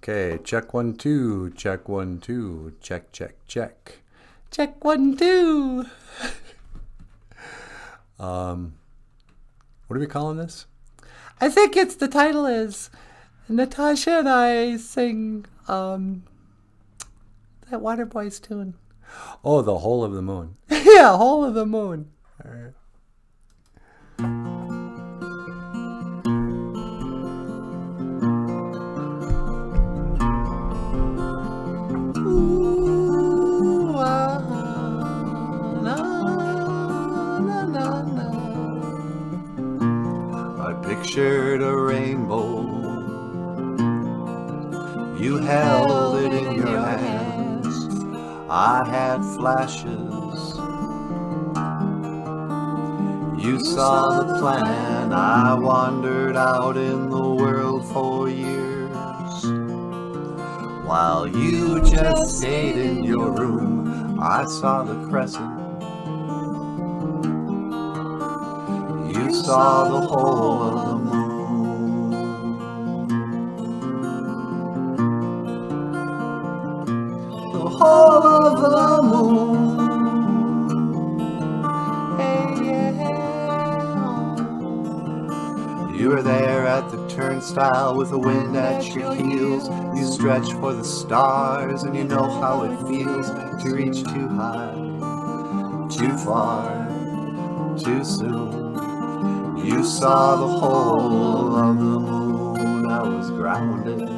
Okay, check 1 2, check 1 2, check check check, check 1 2. What are we calling this? I think it's the title is Natasha and I sing that WATERBOYS tune. Oh, the Whole of the Moon. Yeah, Whole of the Moon. All right. Pictured a rainbow. You held it in your hands. I had flashes. You saw the plan. I wandered out in the world for years. While you just stayed in your room, I saw the crescent. You saw the whole of the moon. The whole of the moon. Hey, yeah. You were there at the turnstile with the wind at your heels. You stretch for the stars and you know how it feels to reach too high, too far, too soon. You saw the whole of the moon. I was grounded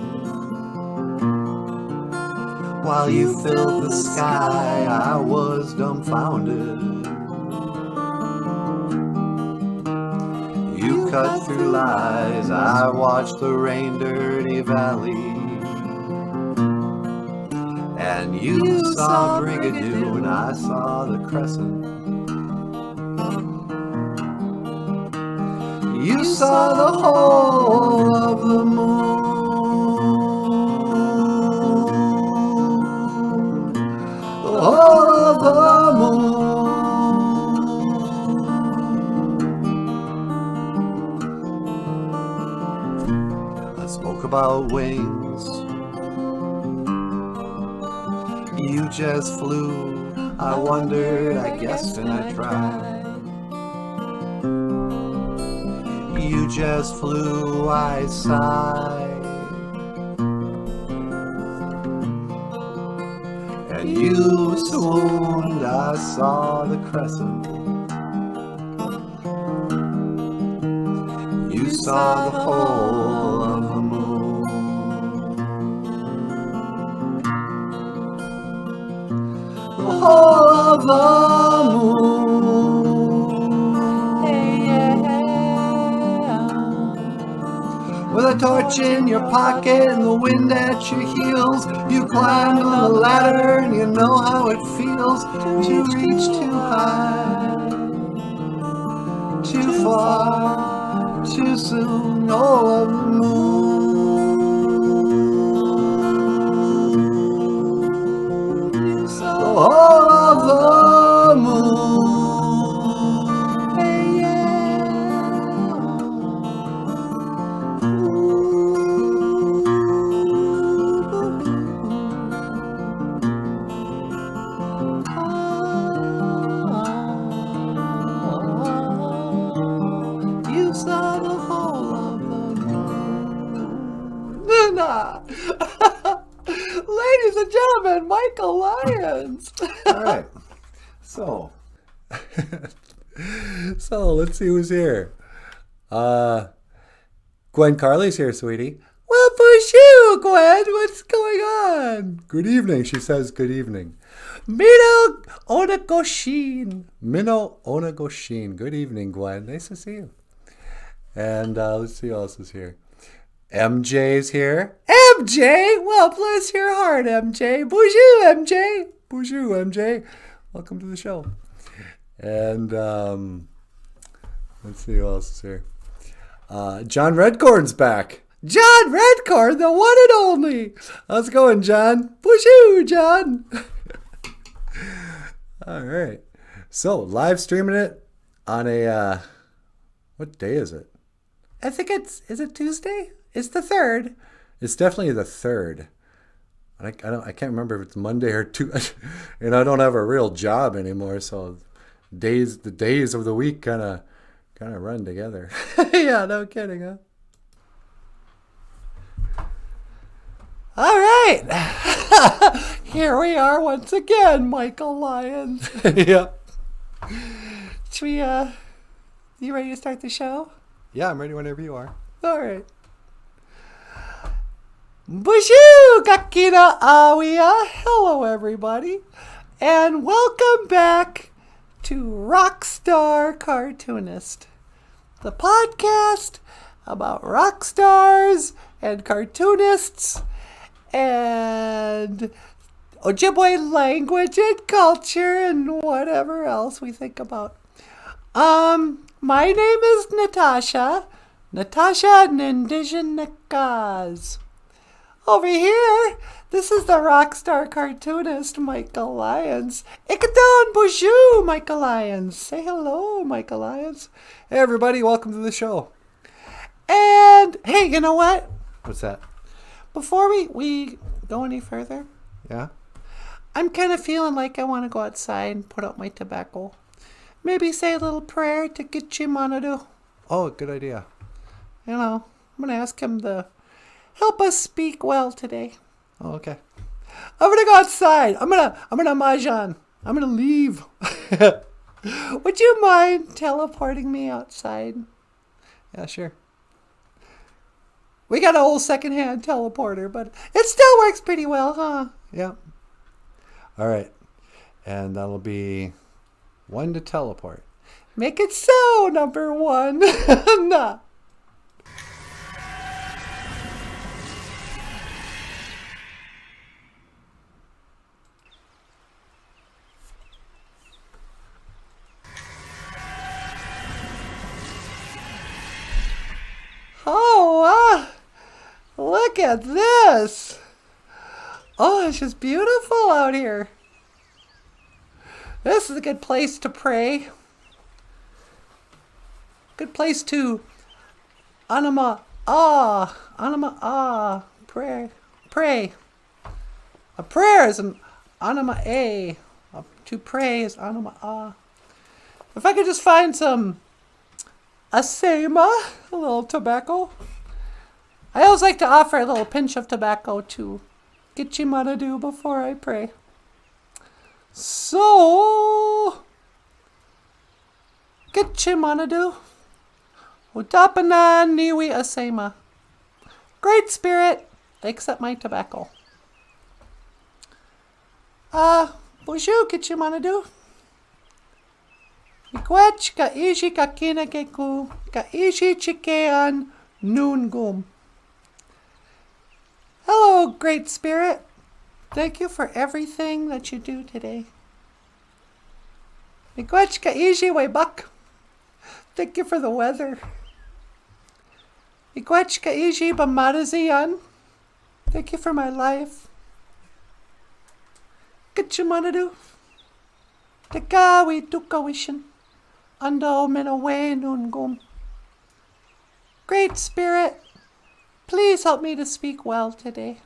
while you filled the sky. I was dumbfounded. You cut through lies. I watched the rain-dirty valley, and you saw Brigadoon. I saw the crescent. You saw the whole of the moon, the whole of the moon. I spoke about wings. You just flew. I wondered, I guessed, and I tried. You just flew, I sighed. And you swooned, I saw the crescent. You saw the whole of the moon. The whole of the moon. With a torch in your pocket and the wind at your heels, you climb on the ladder and you know how it feels to reach too high, too far, too soon. All of the moon, all of the moon. Ladies and gentlemen, Michael Lyons. All right. So let's see who's here. Gwen Carley's here, sweetie. Well, for you, Gwen. What's going on? Good evening. She says good evening. Mino Onagoshin. Good evening, Gwen. Nice to see you. And let's see who else is here. MJ's here. MJ! Well, bless your heart, MJ. Bonjour, MJ. Bonjour, MJ. Welcome to the show. And let's see who else is here. John Redcorn's back. John Redcorn, the one and only. How's it going, John? Bonjour, John. All right. So, live streaming it on a, what day is it? I think is it Tuesday? It's the 3rd. It's definitely the 3rd. I can't remember if it's Monday or two. And I don't have a real job anymore, so the days of the week kind of run together. Yeah, no kidding, huh? All right. Here we are once again, Michael Lyons. Yeah. Should we, you ready to start the show? Yeah, I'm ready whenever you are. All right. Bonjour, Kakina Awia. Hello, everybody. And welcome back to Rockstar Cartoonist, the podcast about rock stars and cartoonists and Ojibwe language and culture and whatever else we think about. My name is Natasha Nindijanekaz. Over here, this is the rockstar cartoonist, Michael Lyons. Ikaton bonjour, Michael Lyons. Say hello, Michael Lyons. Hey, everybody, welcome to the show. And, hey, you know what? What's that? Before we go any further, Yeah? I'm kind of feeling like I want to go outside and put out my tobacco. Maybe say a little prayer to Gitchimanadu. Oh, good idea. You know, I'm going to ask him to help us speak well today. Oh, okay. I'm gonna go outside. I'm gonna mahjong. I'm gonna leave. Would you mind teleporting me outside? Yeah, sure. We got an old secondhand teleporter, but it still works pretty well, huh? Yeah. All right. And that'll be 1 to teleport. Make it so, number 1. Nah. Oh, look at this. Oh, it's just beautiful out here. This is a good place to pray. Good place to anima pray. A prayer is an anima a. To pray is anima a. If I could just find some asema, a little tobacco. I always like to offer a little pinch of tobacco to Gitchimanadu before I pray. So, Gitchimanadu, Utapana niwi asema. Great Spirit, accept my tobacco. Bonjour, Gitchimanadu. Miigwech ka ishi ka kinakeku ka ishi chikean noongum. Hello, Great Spirit. Thank you for everything that you do today. Miigwech ka ishi waibak. Thank you for the weather. Miigwech ka ishi bamadazian. Thank you for my life. Gitchimanadu. Tekawi tukawishin. Ando minawe noongum. Great Spirit, please help me to speak well today.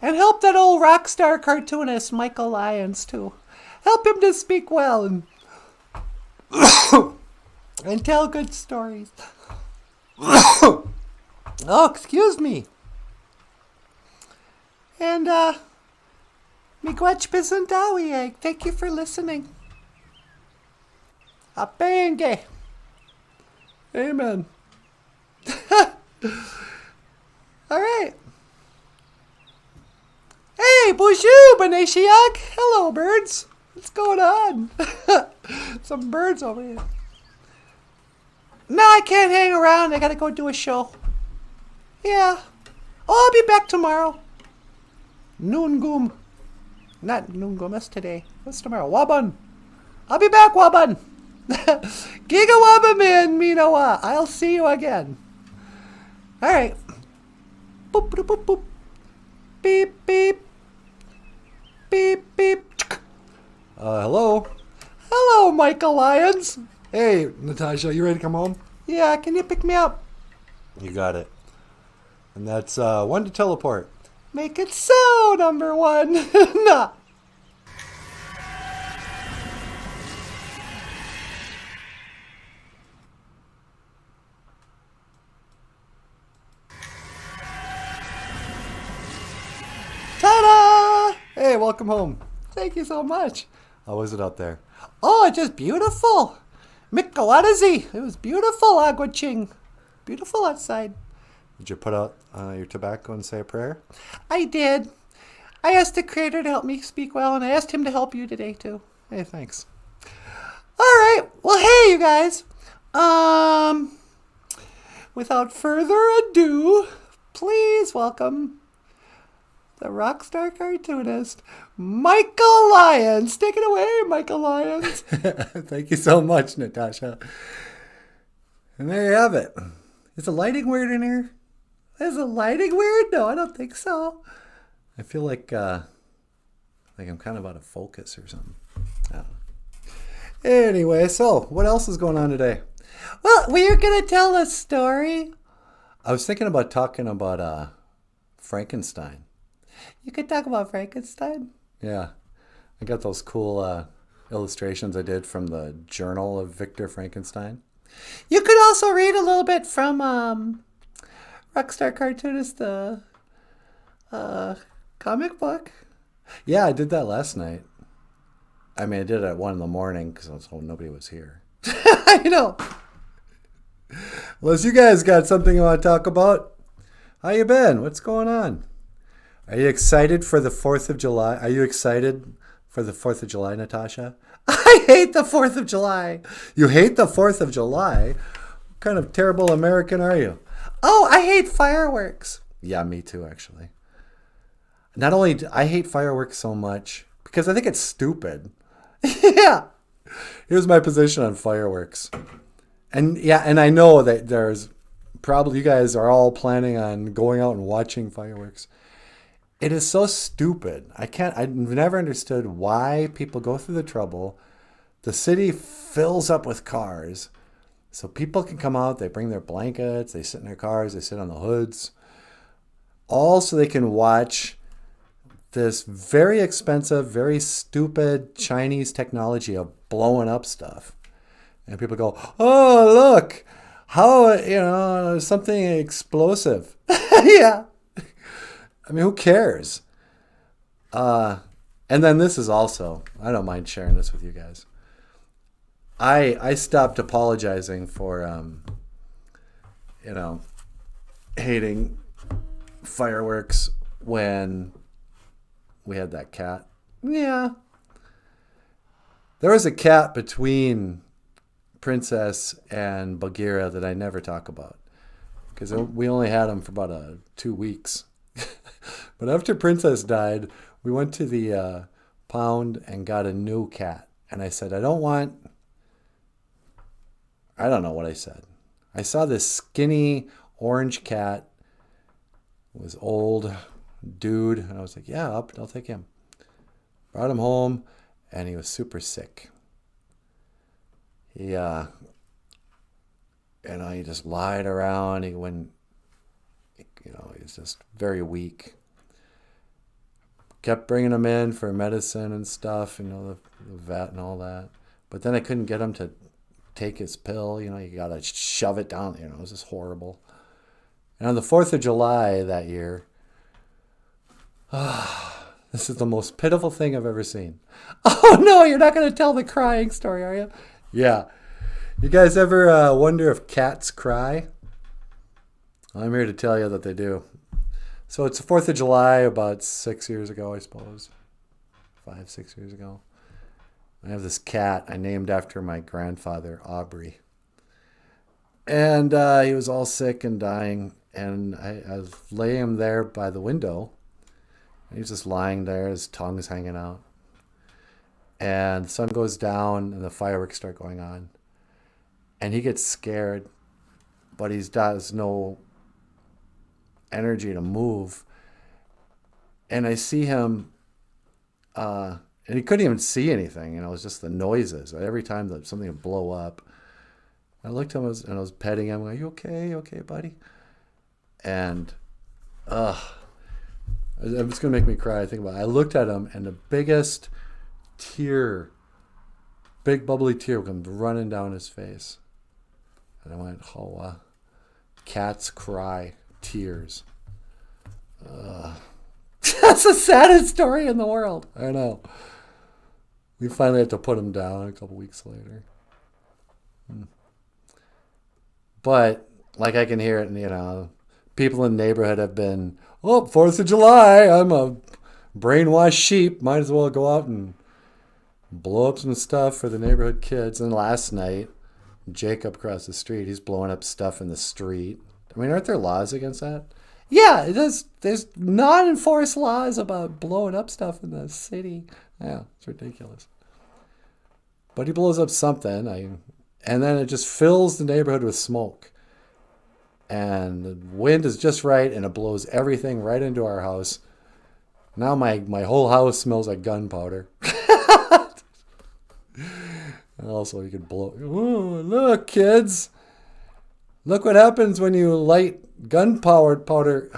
And help that old rock star cartoonist, Michael Lyons, too. Help him to speak well and, and tell good stories. Oh, excuse me. And, miigwech bisandawi. Thank you for listening. Apenge. Amen. All right. Hey, bonjour, Beneshiak. Hello, birds. What's going on? Some birds over here. No, I can't hang around. I gotta go do a show. Yeah. Oh, I'll be back tomorrow. Noongum. Not noongum, that's today. What's tomorrow? Waban. I'll be back, Waban. Giga Wabaman, Minowa. I'll see you again. All right. Boop, boop, boop, boop. Beep, beep. Beep, beep. Hello? Hello, Michael Lyons. Hey, Natasha, you ready to come home? Yeah, can you pick me up? You got it. And that's 1 to teleport. Make it so, number 1. Nah. Ta-da! Hey, welcome home. Thank you so much. How was it out there? Oh, just beautiful. Mikawarazi. It was beautiful, Aguaching. Beautiful outside. Did you put out your tobacco and say a prayer? I did. I asked the Creator to help me speak well, and I asked him to help you today, too. Hey, thanks. All right. Well, hey, you guys. Without further ado, please welcome the rock star cartoonist, Michael Lyons. Take it away, Michael Lyons. Thank you so much, Natasha. And there you have it. Is the lighting weird in here? Is the lighting weird? No, I don't think so. I feel like I'm kind of out of focus or something. I don't know. Anyway, so what else is going on today? Well, we're going to tell a story. I was thinking about talking about Frankenstein. You could talk about Frankenstein? Yeah. I got those cool illustrations I did from the Journal of Victor Frankenstein. You could also read a little bit from Rockstar Cartoonist, the comic book. Yeah, I did that last night. I mean, I did it at 1 a.m. because nobody was here. I know. Unless you guys got something you want to talk about. How you been? What's going on? Are you excited for the 4th of July? Are you excited for the 4th of July, Natasha? I hate the 4th of July. You hate the 4th of July? What kind of terrible American are you? Oh, I hate fireworks. Yeah, me too, actually. Not only do I hate fireworks so much, because I think it's stupid. Yeah. Here's my position on fireworks. And yeah, and I know that there's probably, you guys are all planning on going out and watching fireworks. It is so stupid. I've never understood why people go through the trouble. The city fills up with cars. So people can come out, they bring their blankets, they sit in their cars, they sit on the hoods. All so they can watch this very expensive, very stupid Chinese technology of blowing up stuff. And people go, oh, look, how, something explosive. Yeah. I mean, who cares? And then this is also, I don't mind sharing this with you guys. I stopped apologizing for, hating fireworks when we had that cat. Yeah. There was a cat between Princess and Bagheera that I never talk about. Because we only had him for about 2 weeks. But after Princess died, we went to the pound and got a new cat. And I said, I don't know what I said. I saw this skinny orange cat. It was old dude. And I was like, yeah, I'll take him. Brought him home, and he was super sick. He just lied around. He wouldn't, he was just very weak. Kept bringing him in for medicine and stuff, the vet and all that. But then I couldn't get him to take his pill. You got to shove it down. It was just horrible. And on the 4th of July that year, this is the most pitiful thing I've ever seen. Oh, no, you're not going to tell the crying story, are you? Yeah. You guys ever wonder if cats cry? I'm here to tell you that they do. So it's the 4th of July about 6 years ago, I suppose. 5, 6 years ago. I have this cat I named after my grandfather, Aubrey. And he was all sick and dying. And I was laying him there by the window. He was just lying there, his tongue's hanging out. And the sun goes down and the fireworks start going on. And he gets scared, but he has no energy to move. And I see him, and he couldn't even see anything. It was just the noises. Every time that something would blow up, I looked at him and I was petting him. Are you okay? You okay, buddy? And It's going to make me cry. I think about it. I looked at him, and the biggest tear, big bubbly tear, comes running down his face. And I went, oh, cats cry tears. That's the saddest story in the world. I know. We finally had to put him down a couple weeks later. But, like, I can hear it, and, people in the neighborhood have been, 4th of July, I'm a brainwashed sheep. Might as well go out and blow up some stuff for the neighborhood kids. And last night, Jacob across the street, he's blowing up stuff in the street. I mean, aren't there laws against that? Yeah, it is. There's non-enforced laws about blowing up stuff in the city. Yeah, it's ridiculous. But he blows up something, and then it just fills the neighborhood with smoke. And the wind is just right, and it blows everything right into our house. Now my whole house smells like gunpowder. And also, you could blow. Ooh, look, kids. Look what happens when you light gunpowder.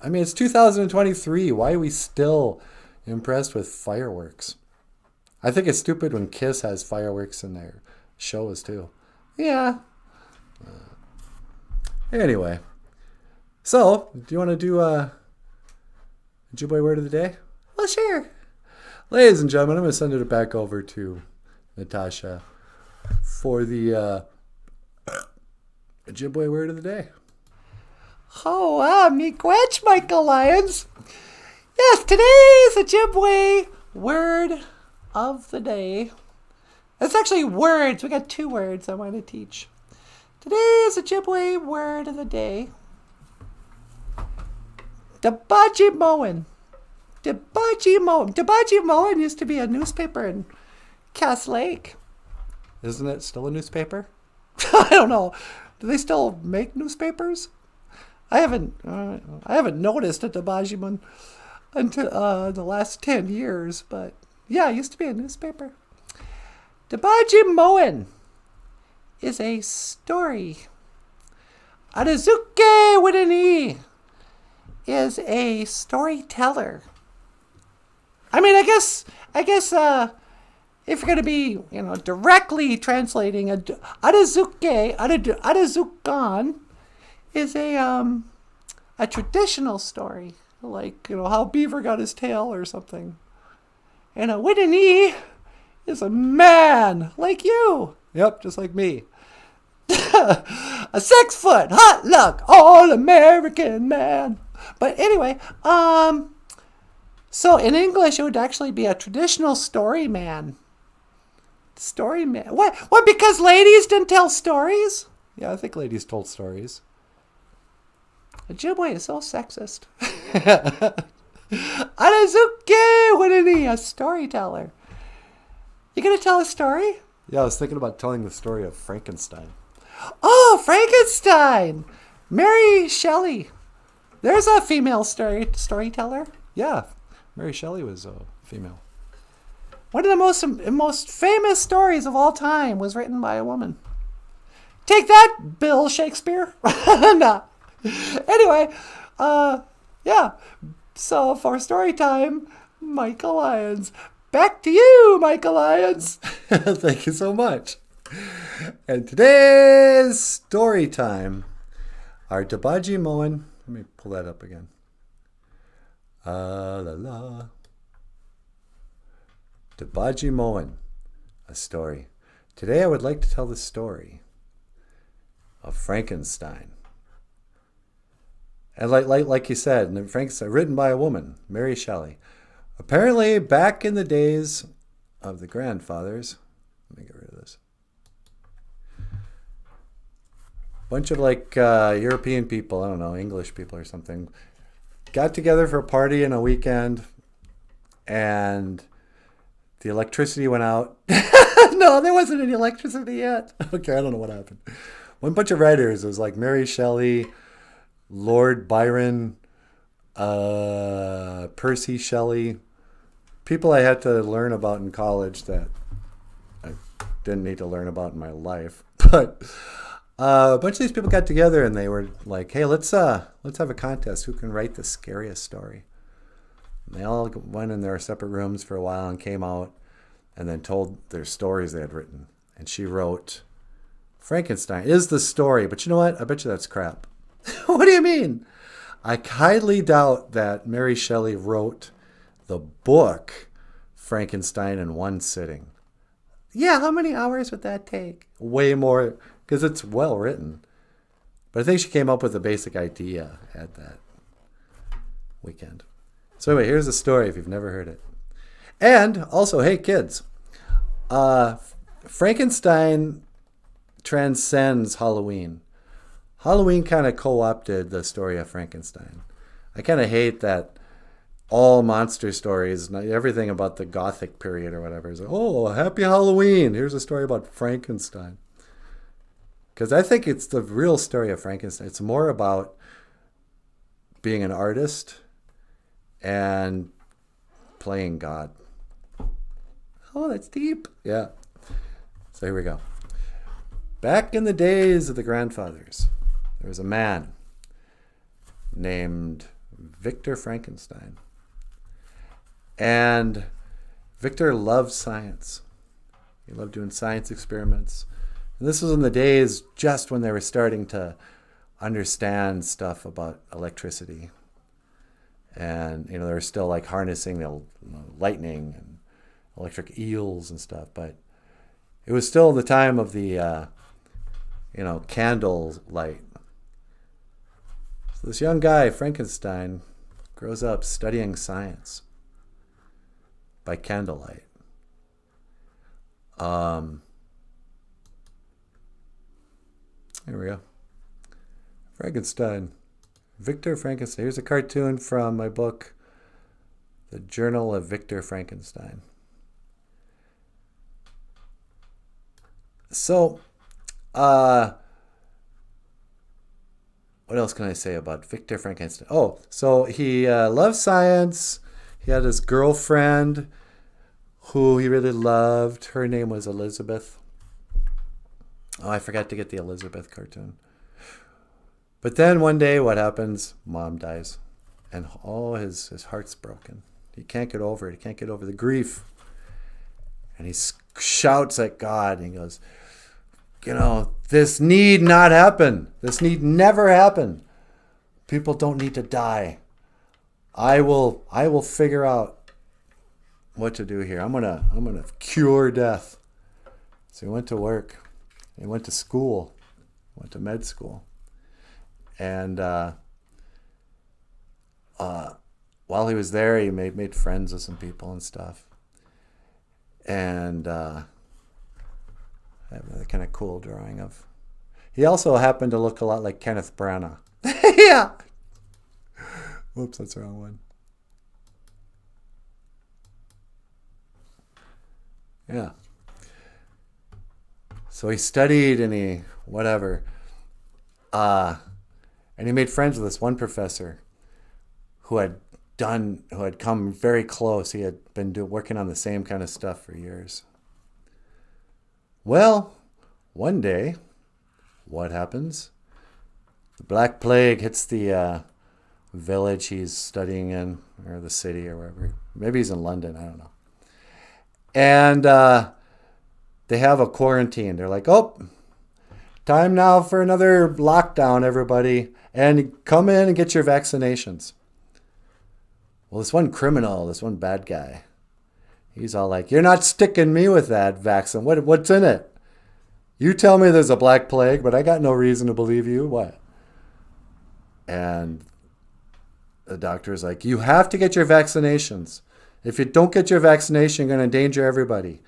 I mean, it's 2023. Why are we still impressed with fireworks? I think it's stupid when Kiss has fireworks in their shows, too. Yeah. Anyway. So, do you want to do a Ojibwe word of the day? Well, sure. Ladies and gentlemen, I'm going to send it back over to Natasha for the Ojibwe word of the day. Oh, miigwech, Michael Lyons. Yes, today's Ojibwe word of the day. It's actually words. We got 2 words I want to teach. Today's Ojibwe word of the day. Dabaji Moen. Dabaji Moen. Dabaji Moen used to be a newspaper in Cass Lake. Isn't it still a newspaper? I don't know. Do they still make newspapers? I haven't noticed a Dabaji Moen until the last 10 years, but yeah, it used to be a newspaper. Dabaji Moen is a story. Adazuke Widani is a storyteller. I mean, I guess if you're going to be, directly translating, Adazukan is a traditional story, like, how Beaver got his tail or something. And a Widani is a man like you. Yep, just like me. A 6-foot, hot luck, all-American man. But anyway, so in English, it would actually be a traditional story man. Story man. What, because ladies didn't tell stories? Yeah, I think ladies told stories. Ojibwe is so sexist. Adazuke Widani, a storyteller. You gonna tell a story? Yeah, I was thinking about telling the story of Frankenstein. Oh, Frankenstein! Mary Shelley. There's a female storyteller. Yeah, Mary Shelley was a female. One of the most famous stories of all time was written by a woman. Take that, Bill Shakespeare. No. Anyway, yeah. So for story time, Michael Lyons. Back to you, Michael Lyons. Thank you so much. And today's story time, our Dabaji Moen. Let me pull that up again. La la. Dabaji Moen, a story. Today I would like to tell the story of Frankenstein. And like you said, Frankenstein, written by a woman, Mary Shelley. Apparently, back in the days of the grandfathers, let me get rid of this. Bunch of European people, I don't know, English people or something, got together for a party in a weekend, and the electricity went out. No, there wasn't any electricity yet. Okay, I don't know what happened. One bunch of writers, it was like Mary Shelley, Lord Byron, Percy Shelley, people I had to learn about in college that I didn't need to learn about in my life. But A bunch of these people got together and they were like, "Hey, let's have a contest. Who can write the scariest story?" And they all went in their separate rooms for a while and came out and then told their stories they had written. And she wrote, "Frankenstein is the story, but you know what? I bet you that's crap." What do you mean? I highly doubt that Mary Shelley wrote the book Frankenstein in one sitting. Yeah, how many hours would that take? Way more, because it's well written. But I think she came up with the basic idea at that weekend. So anyway, here's the story if you've never heard it. And also, hey kids, Frankenstein transcends Halloween. Halloween kind of co-opted the story of Frankenstein. I kind of hate that all monster stories, everything about the Gothic period or whatever, is like, oh, happy Halloween. Here's a story about Frankenstein. Because I think it's the real story of Frankenstein. It's more about being an artist and playing God. Oh, that's deep. Yeah. So here we go. Back in the days of the grandfathers, there was a man named Victor Frankenstein. And Victor loved science. He loved doing science experiments. And this was in the days just when they were starting to understand stuff about electricity. And, they were still like harnessing the lightning and electric eels and stuff. But it was still the time of the, candle light. So this young guy, Frankenstein, grows up studying science by candlelight. Here we go. Frankenstein. Victor Frankenstein. Here's a cartoon from my book, The Journal of Victor Frankenstein. So, what else can I say about Victor Frankenstein? Oh, so he loved science. He had his girlfriend who he really loved. Her name was Elizabeth. Oh, I forgot to get the Elizabeth cartoon. But then one day, what happens? Mom dies. And his heart's broken. He can't get over it. He can't get over the grief. And he shouts at God and he goes, this need not happen. This need never happen. People don't need to die. I will figure out what to do here. I'm gonna cure death. So he went to work. He went to school. Went to med school. And while he was there, he made friends with some people and stuff. And I have a kind of cool drawing of. He also happened to look a lot like Kenneth Branagh. Yeah. Whoops, that's the wrong one. Yeah. So he studied and he and he made friends with this one professor who had come very close. He had been working on the same kind of stuff for years. Well, one day, what happens? The Black Plague hits the village he's studying in, or the city, or wherever. Maybe he's in London, I don't know. And they have a quarantine. They're like, oh, time now for another lockdown, everybody. And come in and get your vaccinations. Well, this one criminal, this one bad guy, he's all like, you're not sticking me with that vaccine. What's in it? You tell me there's a Black Plague, but I got no reason to believe you. What? And the doctor is like, you have to get your vaccinations. If you don't get your vaccination, you're going to endanger everybody.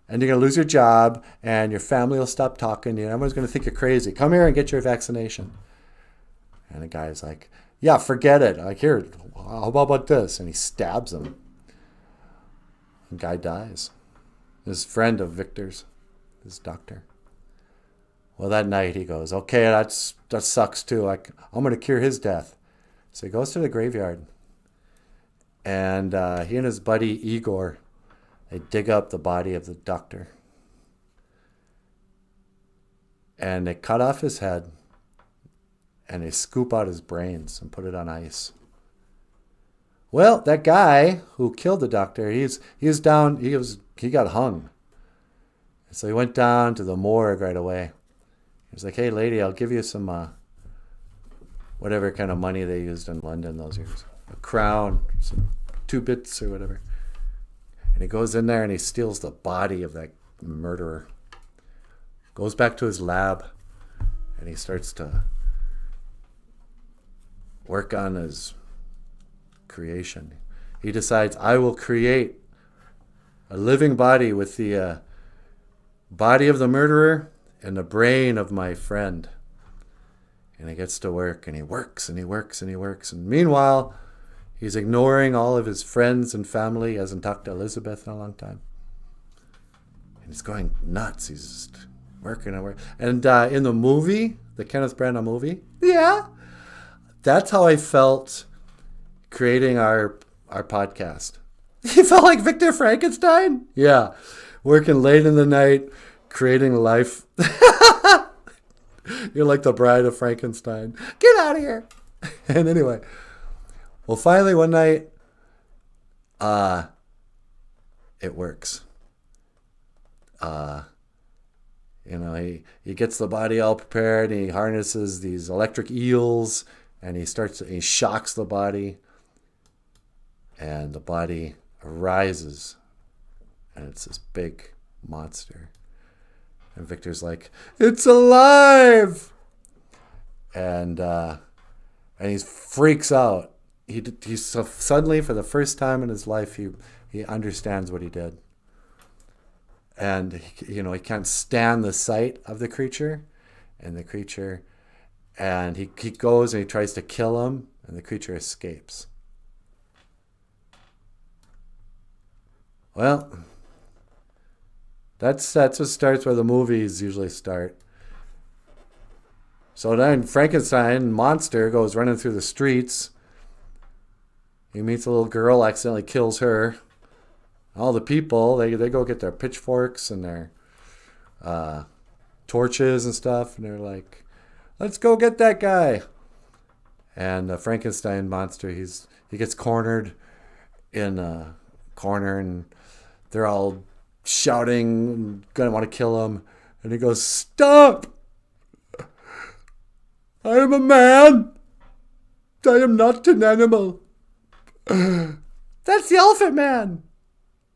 And you're going to lose your job, and your family will stop talking to you. Everyone's going to think you're crazy. Come here and get your vaccination. And the guy's like, yeah, forget it. Like, here, how about this? And he stabs him. The guy dies. His friend of Victor's, his doctor. Well, that night he goes, okay, that sucks too. I'm going to cure his death. So he goes to the graveyard. And he and his buddy Igor, they dig up the body of the doctor. And they cut off his head and they scoop out his brains and put it on ice. Well, that guy who killed the doctor, he got hung. So he went down to the morgue right away. He was like, "Hey, lady, I'll give you some whatever kind of money they used in London those years. A crown, some 2 bits or whatever." And he goes in there and he steals the body of that murderer. Goes back to his lab and he starts to work on his creation. He decides, I will create a living body with the body of the murderer and the brain of my friend. And he gets to work and he works and he works and he works. And meanwhile, he's ignoring all of his friends and family. He hasn't talked to Elizabeth in a long time. And he's going nuts. He's just working and working. And in the movie, the Kenneth Branagh movie, yeah, that's how I felt creating our podcast. You felt like Victor Frankenstein? Yeah. Working late in the night, creating life. You're like the bride of Frankenstein. Get out of here. And anyway, well, finally one night, it works. He gets the body all prepared and he harnesses these electric eels and he shocks the body and the body arises and it's this big monster. And Victor's like, "It's alive!" And he freaks out. He's so suddenly, for the first time in his life, he understands what he did. And he can't stand the sight of the creature, and he goes and he tries to kill him, and the creature escapes. Well, that's what starts where the movies usually start. So then Frankenstein monster goes running through the streets. He meets a little girl, accidentally kills her. All the people, they go get their pitchforks and their torches and stuff, and they're like, "Let's go get that guy." And the Frankenstein monster, he gets cornered in a corner, and they're all shouting, gonna want to kill him. And he goes, "Stop! I am a man. I am not an animal." That's the Elephant Man.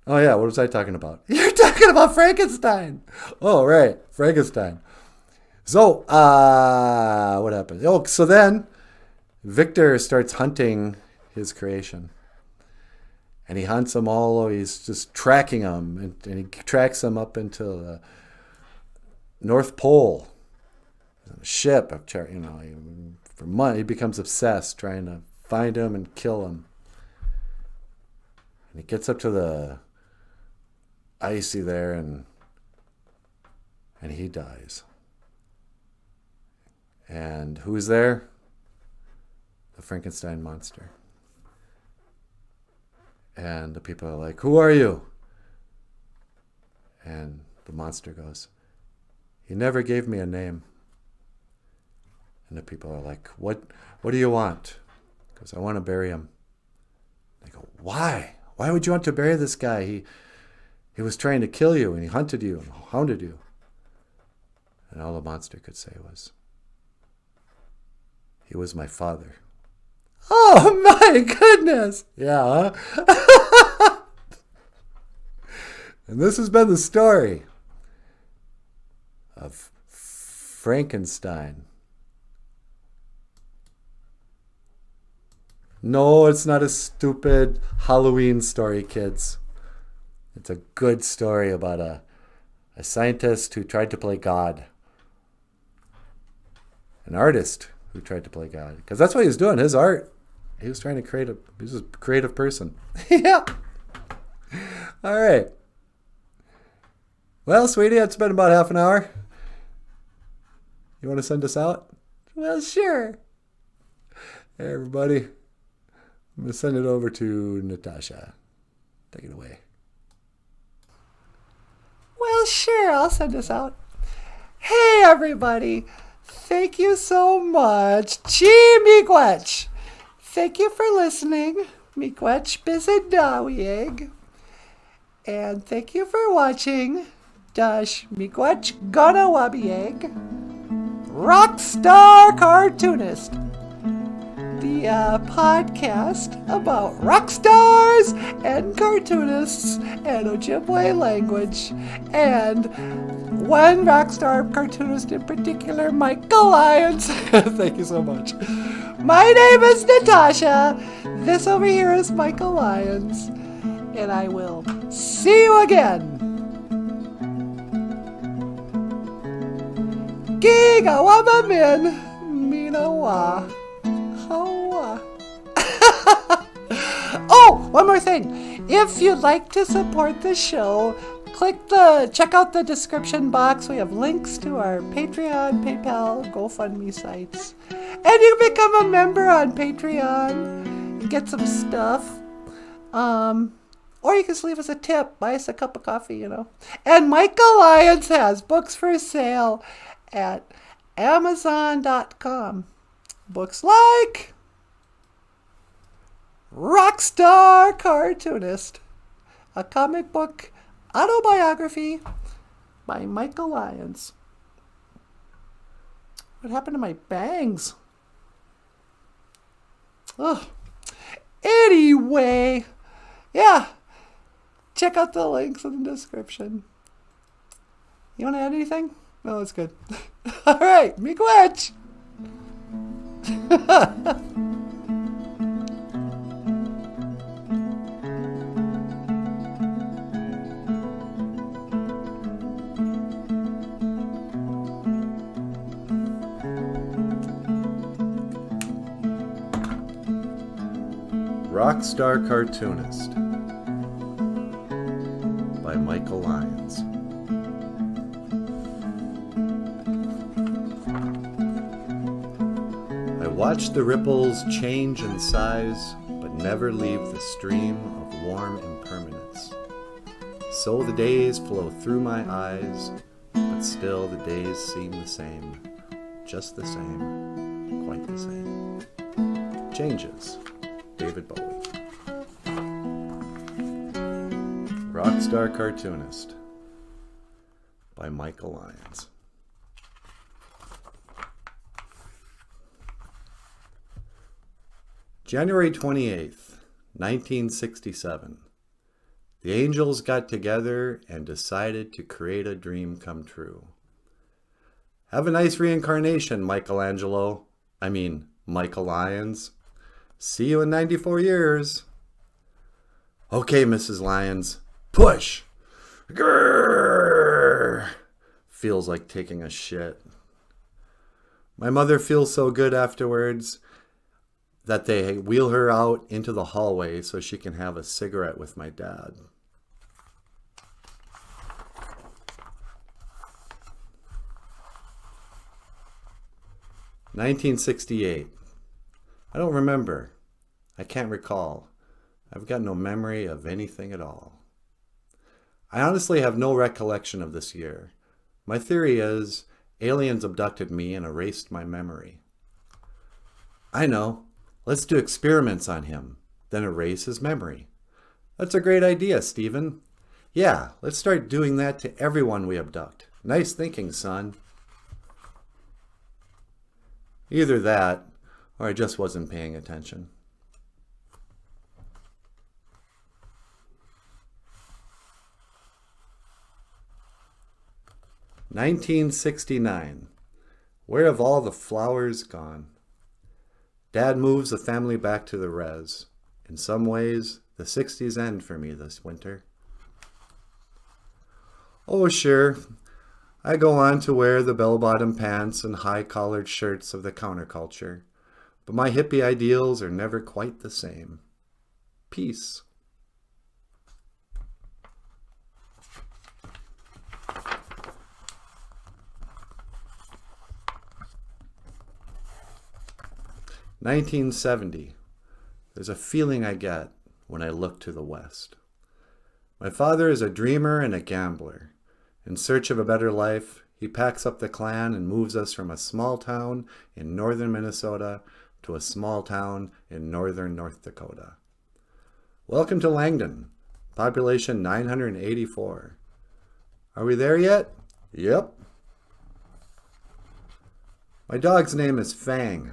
Oh yeah, what was I talking about? You're talking about Frankenstein. Oh right, Frankenstein. So, what happened? Oh, so then Victor starts hunting his creation. And he hunts them all. He's just tracking them, and he tracks them up into the North Pole. A ship, for months he becomes obsessed, trying to find him and kill him. And he gets up to the icy there, and he dies. And who's there? The Frankenstein monster. And the people are like, "Who are you?" And the monster goes, "He never gave me a name." And the people are like, What do you want?" He goes, "I want to bury him." They go, "Why? Why would you want to bury this guy? He was trying to kill you, and he hunted you and hounded you." And all the monster could say was, "He was my father." Oh my goodness! Yeah, huh? And this has been the story of Frankenstein. No, it's not a stupid Halloween story, kids. It's a good story about a scientist who tried to play God. An artist who tried to play God. Because that's what he was doing, his art. He was trying to he was a creative person. Yeah. All right. Well, sweetie, it's been about half an hour. You want to send us out? Well, sure. Hey, everybody. I'm going to send it over to Natasha. Take it away. Well, sure, I'll send us out. Hey, everybody. Thank you so much. Chi miigwech. Thank you for listening. Miigwech bisidawiyeg. And thank you for watching. Dash miigwech ganawabieg. Rockstar Cartoonist. The podcast about rock stars and cartoonists and Ojibwe language, and one rock star cartoonist in particular, Michael Lyons. Thank you so much. My name is Natasha. This over here is Michael Lyons, and I will see you again. Gigawabamin Minawa. Oh, one more thing. If you'd like to support the show, check out the description box. We have links to our Patreon, PayPal, GoFundMe sites. And you can become a member on Patreon and get some stuff. Or you can just leave us a tip, buy us a cup of coffee, And Michael Lyons has books for sale at Amazon.com. Books like Rockstar Cartoonist, a comic book autobiography by Michael Lyons. What happened to my bangs? Ugh. Anyway, yeah, check out the links in the description. You want to add anything? No, it's good. All right, miigwech. Rockstar Cartoonist by Michael Lyons. I watch the ripples change in size, but never leave the stream of warm impermanence. So the days flow through my eyes, but still the days seem the same, just the same, quite the same. Changes. David Bowie. Rockstar Cartoonist by Michael Lyons. January 28th, 1967. The angels got together and decided to create a dream come true. Have a nice reincarnation, Michael Lyons. See you in 94 years. Okay, Mrs. Lyons. Push! Grrr! Feels like taking a shit. My mother feels so good afterwards that they wheel her out into the hallway so she can have a cigarette with my dad. (1968) I don't remember. I can't recall. I've got no memory of anything at all. I honestly have no recollection of this year. My theory is aliens abducted me and erased my memory. I know. Let's do experiments on him, then erase his memory. That's a great idea, Stephen. Yeah, let's start doing that to everyone we abduct. Nice thinking, son. Either that, or I just wasn't paying attention. (1969) Where have all the flowers gone? Dad moves the family back to the res. In some ways, the 60s end for me this winter. Oh, sure. I go on to wear the bell-bottom pants and high-collared shirts of the counterculture, but my hippie ideals are never quite the same. Peace. (1970) There's a feeling I get when I look to the west. My father is a dreamer and a gambler. In search of a better life, He packs up the clan and moves us from a small town in northern Minnesota to a small town in northern North Dakota. Welcome to Langdon, population 984. Are we there yet? Yep. My dog's name is Fang.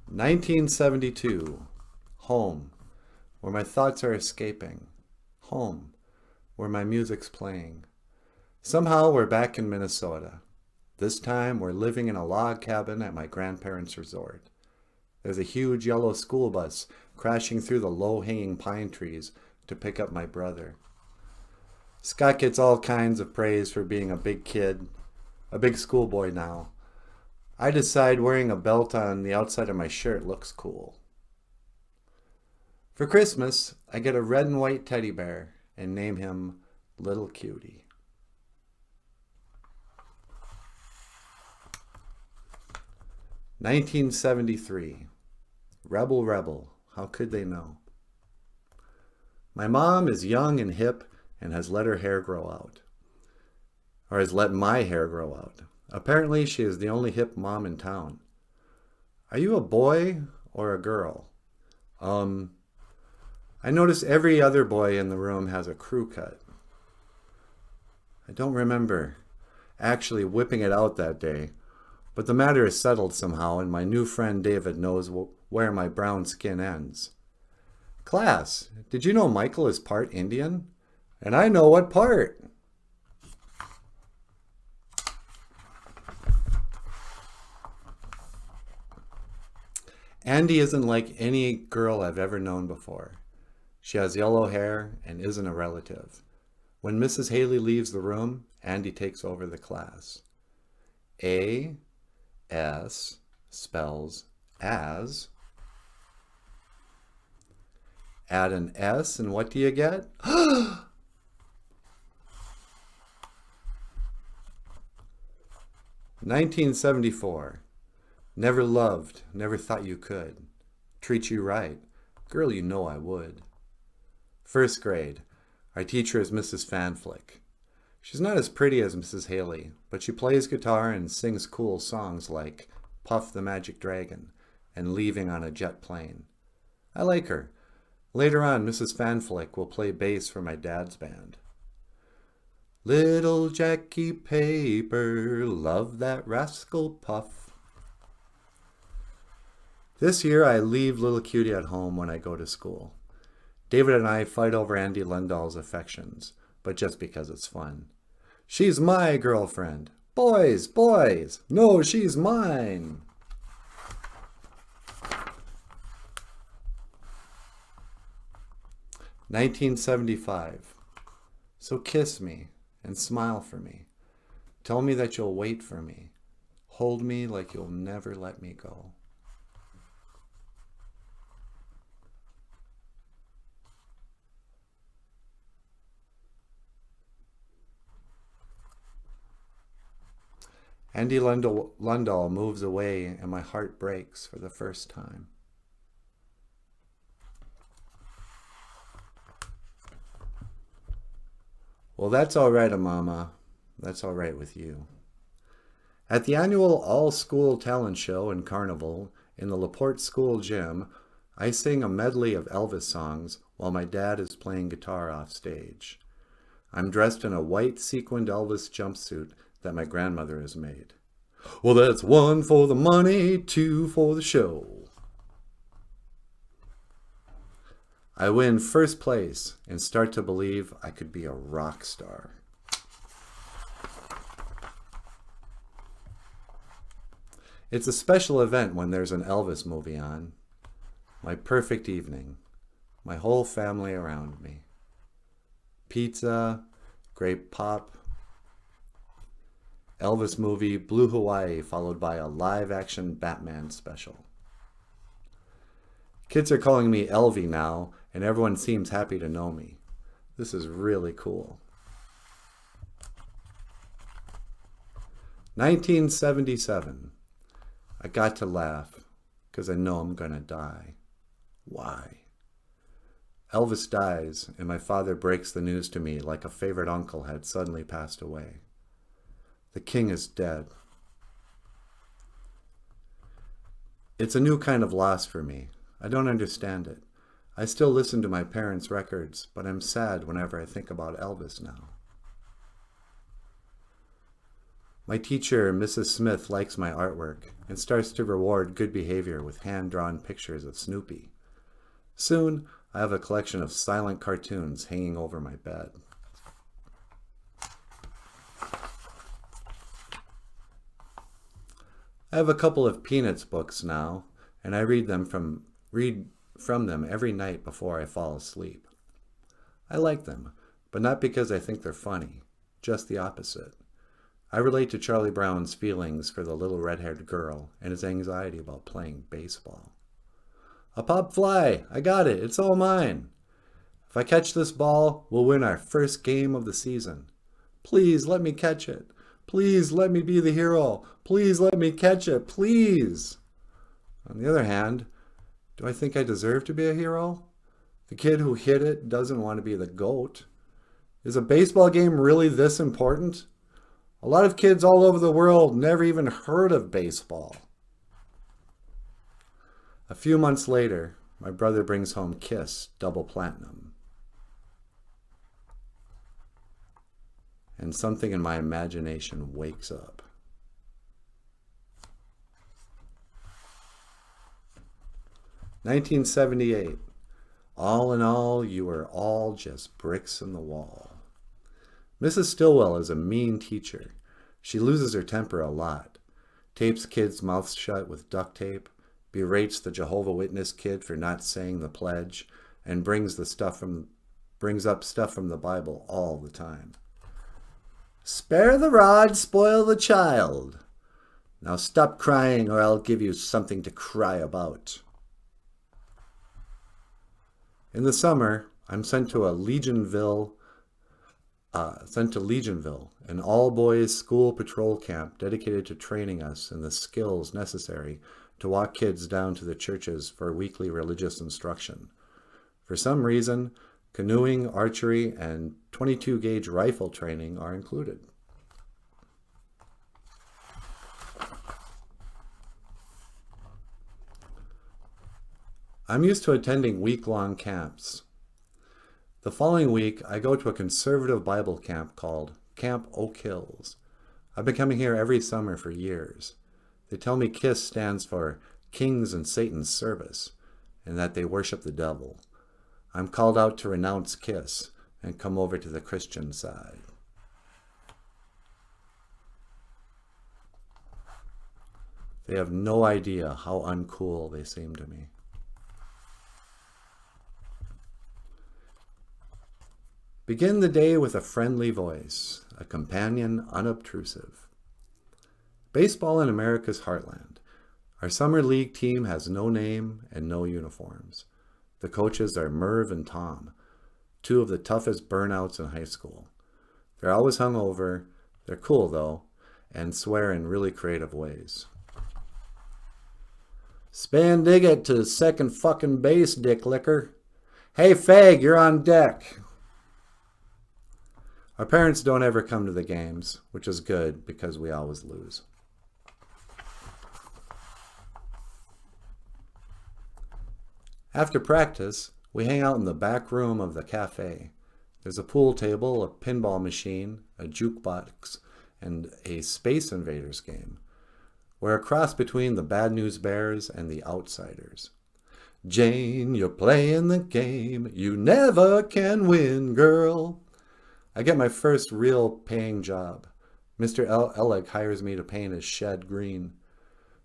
"1972. Home, where my thoughts are escaping. Home, where my music's playing. Somehow we're back in Minnesota. This time we're living in a log cabin at my grandparents' resort. There's a huge yellow school bus crashing through the low-hanging pine trees to pick up my brother. Scott gets all kinds of praise for being a big kid, a big schoolboy now. I decide wearing a belt on the outside of my shirt looks cool. For Christmas, I get a red and white teddy bear and name him Little Cutie. "1973. Rebel, rebel, how could they know? My mom is young and hip and has let her hair grow out. Or has let my hair grow out. Apparently she is the only hip mom in town. Are you a boy or a girl? I notice every other boy in the room has a crew cut. I don't remember actually whipping it out that day, but the matter is settled somehow, and my new friend David knows where my brown skin ends. Class, did you know Michael is part Indian? And I know what part. Andy isn't like any girl I've ever known before. She has yellow hair and isn't a relative. When Mrs. Haley leaves the room, Andy takes over the class. A-S spells as. Add an S and what do you get? 1974. Never loved, never thought you could. Treat you right. Girl, you know I would. First grade. Our teacher is Mrs. Fanflick. She's not as pretty as Mrs. Haley, but she plays guitar and sings cool songs like Puff the Magic Dragon and Leaving on a Jet Plane. I like her. Later on, Mrs. Fanflick will play bass for my dad's band. Little Jackie Paper, love that rascal Puff. This year, I leave Little Cutie at home when I go to school. David and I fight over Andy Lundahl's affections, but just because it's fun. She's my girlfriend. Boys, boys, no, she's mine. "1975. So kiss me and smile for me. Tell me that you'll wait for me. Hold me like you'll never let me go." Andy Lundahl moves away and my heart breaks for the first time. Well, that's all right, Mama. That's all right with you. At the annual all-school talent show and carnival in the LaPorte School gym, I sing a medley of Elvis songs while my dad is playing guitar off stage. I'm dressed in a white sequined Elvis jumpsuit that my grandmother has made. Well, that's 1 for the money, 2 for the show. I win first place and start to believe I could be a rock star. It's a special event when there's an Elvis movie on. My perfect evening. My whole family around me. Pizza, grape pop, Elvis movie, Blue Hawaii, followed by a live-action Batman special. Kids are calling me Elvie now, and everyone seems happy to know me. This is really cool. 1977. I got to laugh. because I know I'm gonna die. Why? Elvis dies, and my father breaks the news to me like a favorite uncle had suddenly passed away. The king is dead. It's a new kind of loss for me. I don't understand it. I still listen to my parents' records, but I'm sad whenever I think about Elvis now. My teacher, Mrs. Smith, likes my artwork and starts to reward good behavior with hand-drawn pictures of Snoopy. Soon, I have a collection of silent cartoons hanging over my bed. I have a couple of Peanuts books now, and I read from them every night before I fall asleep. I like them, but not because I think they're funny, just the opposite. I relate to Charlie Brown's feelings for the little red-haired girl and his anxiety about playing baseball. A pop fly! I got it! It's all mine! If I catch this ball, we'll win our first game of the season. Please let me catch it. Please let me be the hero. Please let me catch it. Please! On the other hand, do I think I deserve to be a hero? The kid who hit it doesn't want to be the GOAT. Is a baseball game really this important? A lot of kids all over the world never even heard of baseball. A few months later, my brother brings home Kiss Double Platinum. And something in my imagination wakes up. "1978. All in all, you were all just bricks in the wall." Mrs. Stillwell is a mean teacher. She loses her temper a lot, tapes kids' mouths shut with duct tape, berates the Jehovah's Witness kid for not saying the pledge, and brings up stuff from the Bible all the time. "Spare the rod, spoil the child. Now stop crying or I'll give you something to cry about." In the summer, I'm sent to Legionville, an all-boys school patrol camp dedicated to training us in the skills necessary to walk kids down to the churches for weekly religious instruction. For some reason, canoeing, archery, and 22-gauge rifle training are included. I'm used to attending week-long camps. The following week, I go to a conservative Bible camp called Camp Oak Hills. I've been coming here every summer for years. They tell me KISS stands for Kings in Satan's Service, and that they worship the devil. I'm called out to renounce KISS and come over to the Christian side. They have no idea how uncool they seem to me. Begin the day with a friendly voice, a companion unobtrusive. Baseball in America's heartland. Our summer league team has no name and no uniforms. The coaches are Merv and Tom, two of the toughest burnouts in high school. They're always hungover, they're cool though, and swear in really creative ways. "Span Diggett to second fucking base, dick licker. Hey Fag, you're on deck." Our parents don't ever come to the games, which is good because we always lose. After practice, we hang out in the back room of the cafe. There's a pool table, a pinball machine, a jukebox, and a Space Invaders game. We're a cross between the Bad News Bears and the Outsiders. "Jane, you're playing the game. You never can win, girl." I get my first real paying job. Mr. Ellig hires me to paint his shed green.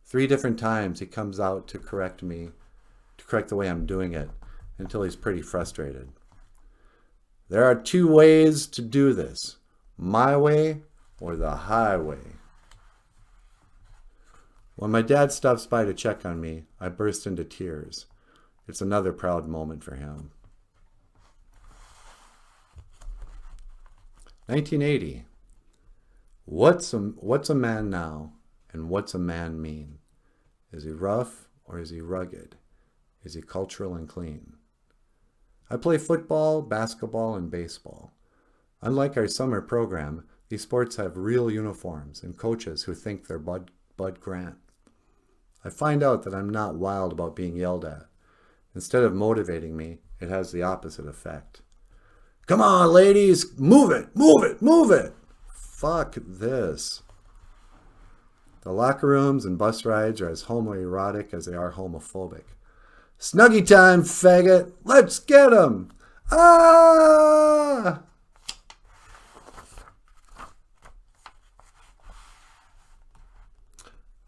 3 different times he comes out to correct the way I'm doing it, until he's pretty frustrated. "There are 2 ways to do this. My way or the highway." When my dad stops by to check on me, I burst into tears. It's another proud moment for him. 1980. What's a man now, and what's a man mean? Is he rough or is he rugged? Is he cultural and clean? I play football, basketball, and baseball. Unlike our summer program, these sports have real uniforms and coaches who think they're Bud Grant. I find out that I'm not wild about being yelled at. Instead of motivating me, it has the opposite effect. Come on, ladies, move it, move it, move it. Fuck this. The locker rooms and bus rides are as homoerotic as they are homophobic. Snuggie time, faggot. Let's get 'em. Ah!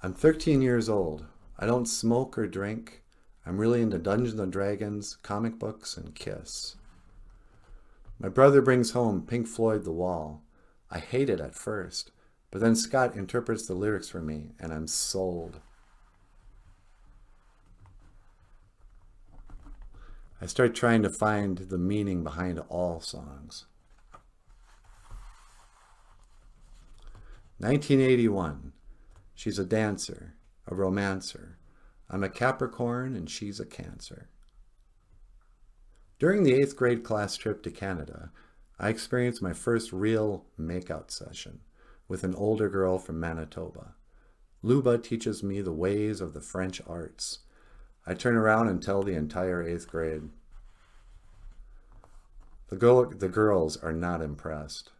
I'm 13 years old. I don't smoke or drink. I'm really into Dungeons and Dragons, comic books, and Kiss. My brother brings home Pink Floyd The Wall. I hate it at first, but then Scott interprets the lyrics for me, and I'm sold. I start trying to find the meaning behind all songs. 1981. She's a dancer, a romancer. I'm a Capricorn and she's a Cancer. During the 8th grade class trip to Canada, I experienced my first real makeout session with an older girl from Manitoba. Luba teaches me the ways of the French arts. I turn around and tell the entire 8th grade. The girls are not impressed.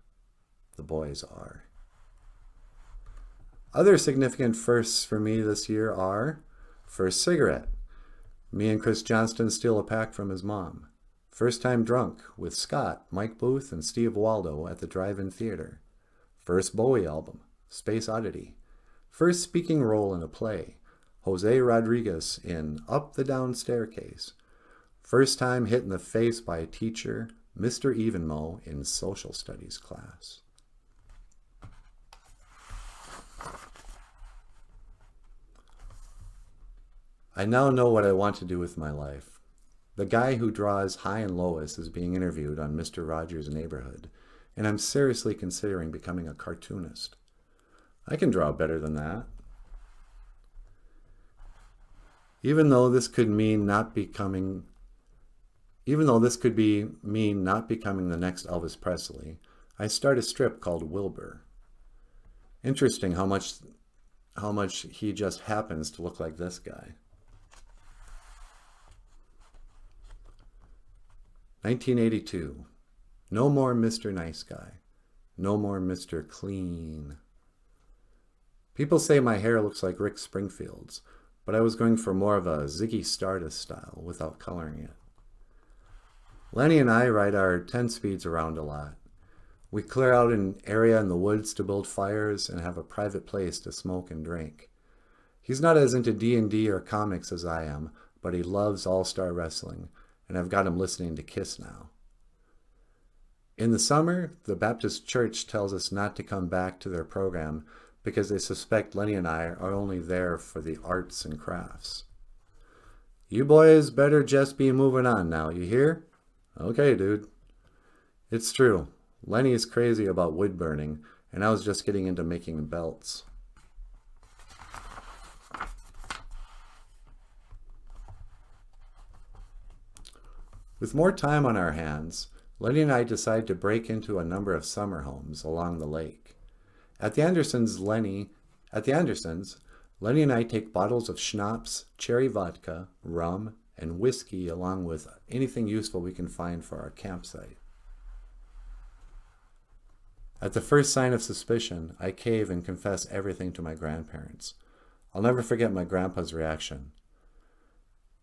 The boys are. Other significant firsts for me this year are: first cigarette. Me and Chris Johnston steal a pack from his mom. First time drunk with Scott, Mike Booth, and Steve Waldo at the drive-in theater. First Bowie album, Space Oddity. First speaking role in a play, Jose Rodriguez in Up the Down Staircase. First time hit in the face by a teacher, Mr. Evenmo, in social studies class. I now know what I want to do with my life. The guy who draws High and Lois is being interviewed on Mr. Rogers' Neighborhood, and I'm seriously considering becoming a cartoonist. I can draw better than that. Even though this could mean not becoming the next Elvis Presley, I start a strip called Wilbur. Interesting how much he just happens to look like this guy. 1982. No more Mr. Nice Guy. No more Mr. Clean. People say my hair looks like Rick Springfield's, but I was going for more of a Ziggy Stardust style without coloring it. Lenny and I ride our 10-speeds around a lot. We clear out an area in the woods to build fires and have a private place to smoke and drink. He's not as into D&D or comics as I am, but he loves All-Star Wrestling, and I've got him listening to Kiss now. In the summer, the Baptist Church tells us not to come back to their program because they suspect Lenny and I are only there for the arts and crafts. You boys better just be moving on now, you hear? Okay, dude. It's true. Lenny is crazy about wood burning, and I was just getting into making belts. With more time on our hands, Lenny and I decide to break into a number of summer homes along the lake. At the Andersons, Lenny and I take bottles of schnapps, cherry vodka, rum, and whiskey along with anything useful we can find for our campsite. At the first sign of suspicion, I cave and confess everything to my grandparents. I'll never forget my grandpa's reaction.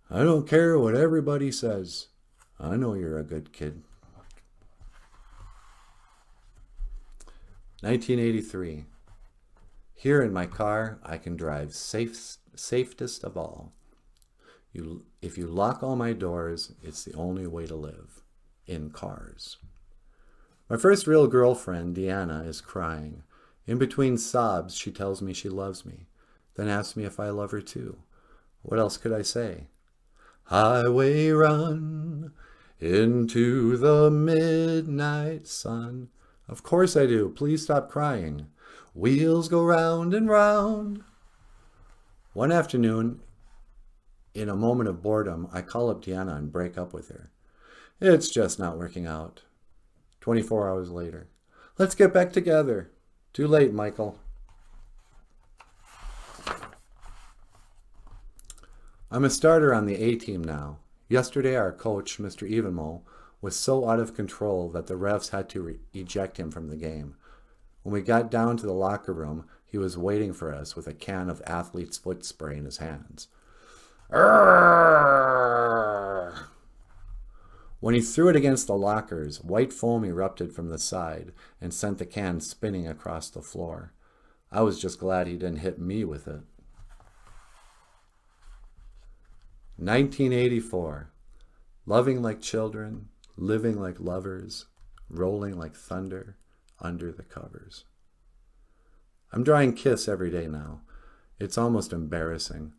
I don't care what everybody says. I know you're a good kid. 1983. Here in my car, I can drive safest of all. If you lock all my doors, it's the only way to live. In cars. My first real girlfriend, Deanna, is crying. In between sobs, she tells me she loves me, then asks me if I love her too. What else could I say? Highway run into the midnight sun. Of course I do. Please stop crying. Wheels go round and round. One afternoon, In a moment of boredom, I call up Deanna and break up with her. It's just not working out. 24 hours later. Let's get back together. Too late, Michael. I'm a starter on the A team now. Yesterday, our coach, Mr. Evenmo, was so out of control that the refs had to eject him from the game. When we got down to the locker room, he was waiting for us with a can of athlete's foot spray in his hands. Arrgh! When he threw it against the lockers, white foam erupted from the side and sent the can spinning across the floor. I was just glad he didn't hit me with it. 1984. Loving like children, living like lovers, rolling like thunder under the covers. I'm drawing Kiss every day now. It's almost embarrassing.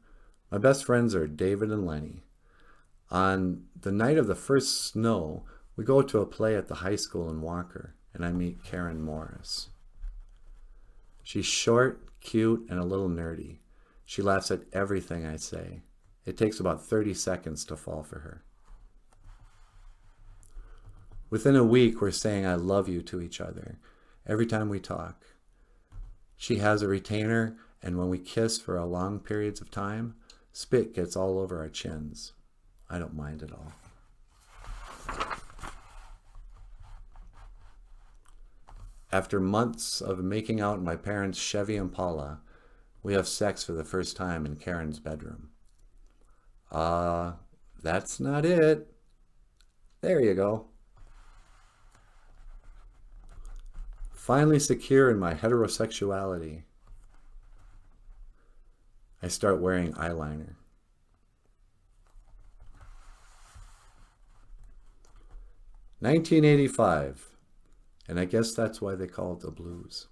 My best friends are David and Lenny. On the night of the first snow, we go to a play at the high school in Walker, and I meet Karen Morris. She's short, cute, and a little nerdy. She laughs at everything I say. It takes about 30 seconds to fall for her. Within a week, we're saying I love you to each other every time we talk. She has a retainer, and when we kiss for long periods of time, spit gets all over our chins. I don't mind at all. After months of making out in my parents' Chevy Impala, we have sex for the first time in Karen's bedroom. That's not it. There you go. Finally secure in my heterosexuality, I start wearing eyeliner. 1985, and I guess that's why they call it the blues.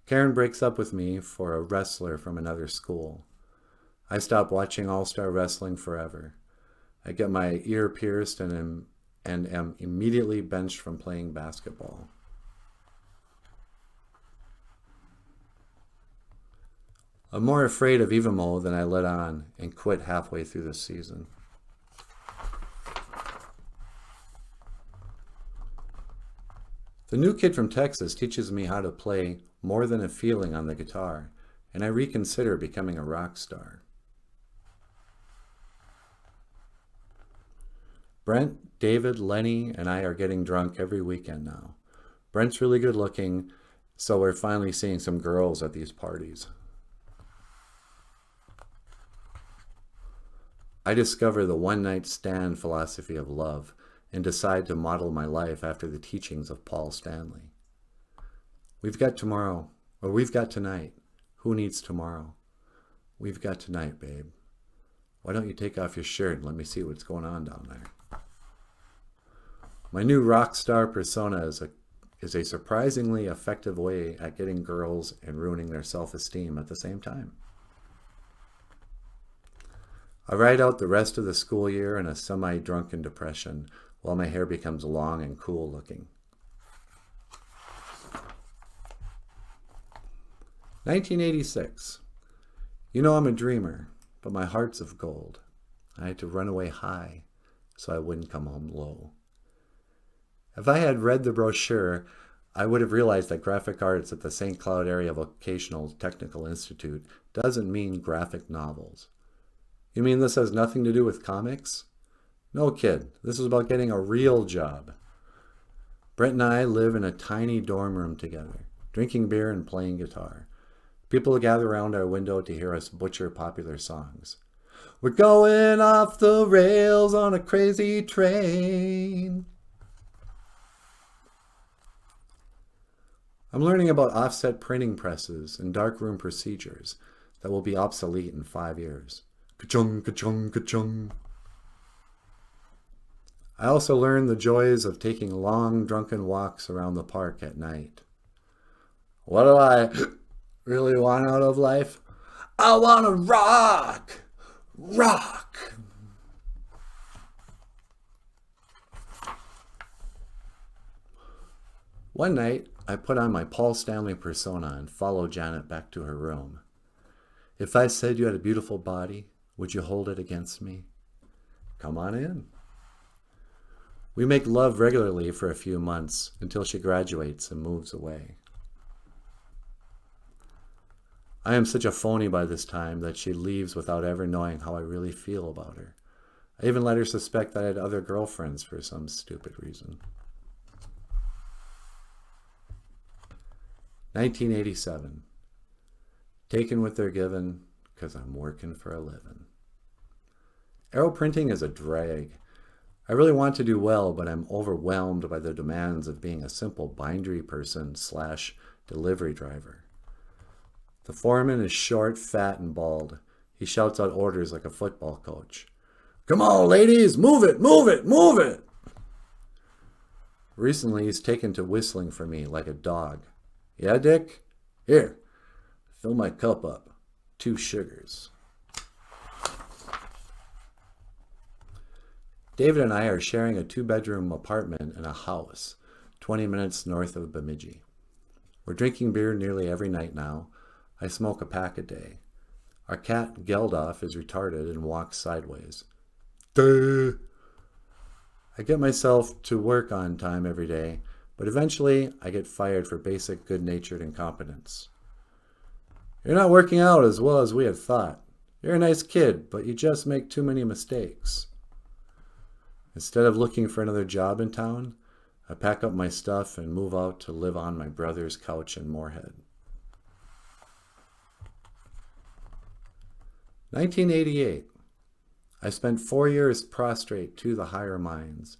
Karen breaks up with me for a wrestler from another school. I stop watching All-Star Wrestling forever. I get my ear pierced and am immediately benched from playing basketball. I'm more afraid of Evamo than I let on and quit halfway through the season. The new kid from Texas teaches me how to play More Than a Feeling on the guitar, and I reconsider becoming a rock star. Brent, David, Lenny, and I are getting drunk every weekend now. Brent's really good looking, so we're finally seeing some girls at these parties. I discover the one-night stand philosophy of love and decide to model my life after the teachings of Paul Stanley. We've got tomorrow, or we've got tonight. Who needs tomorrow? We've got tonight, babe. Why don't you take off your shirt and let me see what's going on down there? My new rock star persona is a surprisingly effective way at getting girls and ruining their self-esteem at the same time. I ride out the rest of the school year in a semi-drunken depression while my hair becomes long and cool looking. 1986. You know I'm a dreamer, but my heart's of gold. I had to run away high so I wouldn't come home low. If I had read the brochure, I would have realized that graphic arts at the St. Cloud Area Vocational Technical Institute doesn't mean graphic novels. You mean this has nothing to do with comics? No, kid. This is about getting a real job. Brent and I live in a tiny dorm room together, drinking beer and playing guitar. People gather around our window to hear us butcher popular songs. We're going off the rails on a crazy train. I'm learning about offset printing presses and darkroom procedures that will be obsolete in 5 years. Ka-chung, ka-chung, ka-chung. I also learned the joys of taking long, drunken walks around the park at night. What do I really want out of life? I want to rock! Rock! One night, I put on my Paul Stanley persona and followed Janet back to her room. If I said you had a beautiful body, Would you hold it against me? Come on in. We make love regularly for a few months until she graduates and moves away. I am such a phony by this time that she leaves without ever knowing how I really feel about her. I even let her suspect that I had other girlfriends for some stupid reason. 1987. Taken what they're given, 'cause I'm working for a living. Arrow printing is a drag. I really want to do well, but I'm overwhelmed by the demands of being a simple bindery person / delivery driver. The foreman is short, fat, and bald. He shouts out orders like a football coach. Come on, ladies, move it, move it, move it! Recently, he's taken to whistling for me like a dog. Yeah, Dick? Here, fill my cup up. 2 sugars. David and I are sharing a 2-bedroom apartment in a house 20 minutes north of Bemidji. We're drinking beer nearly every night now. I smoke a pack a day. Our cat, Geldof, is retarded and walks sideways. Duh. I get myself to work on time every day, but eventually I get fired for basic good-natured incompetence. You're not working out as well as we had thought. You're a nice kid, but you just make too many mistakes. Instead of looking for another job in town, I pack up my stuff and move out to live on my brother's couch in Moorhead. 1988. I spent 4 years prostrate to the higher minds,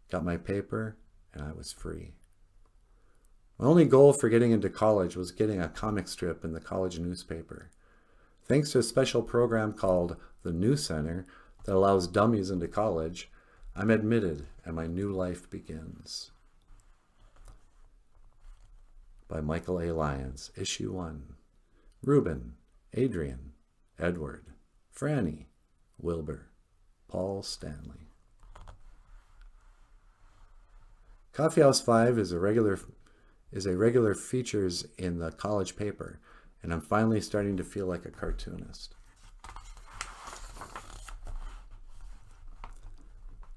got my paper, and I was free. My only goal for getting into college was getting a comic strip in the college newspaper. Thanks to a special program called the New Center that allows dummies into college, I'm admitted and my new life begins. By Michael A. Lyons, Issue 1. Reuben, Adrian, Edward, Franny, Wilbur, Paul Stanley. Coffeehouse 5 is a regular features in the college paper, and I'm finally starting to feel like a cartoonist.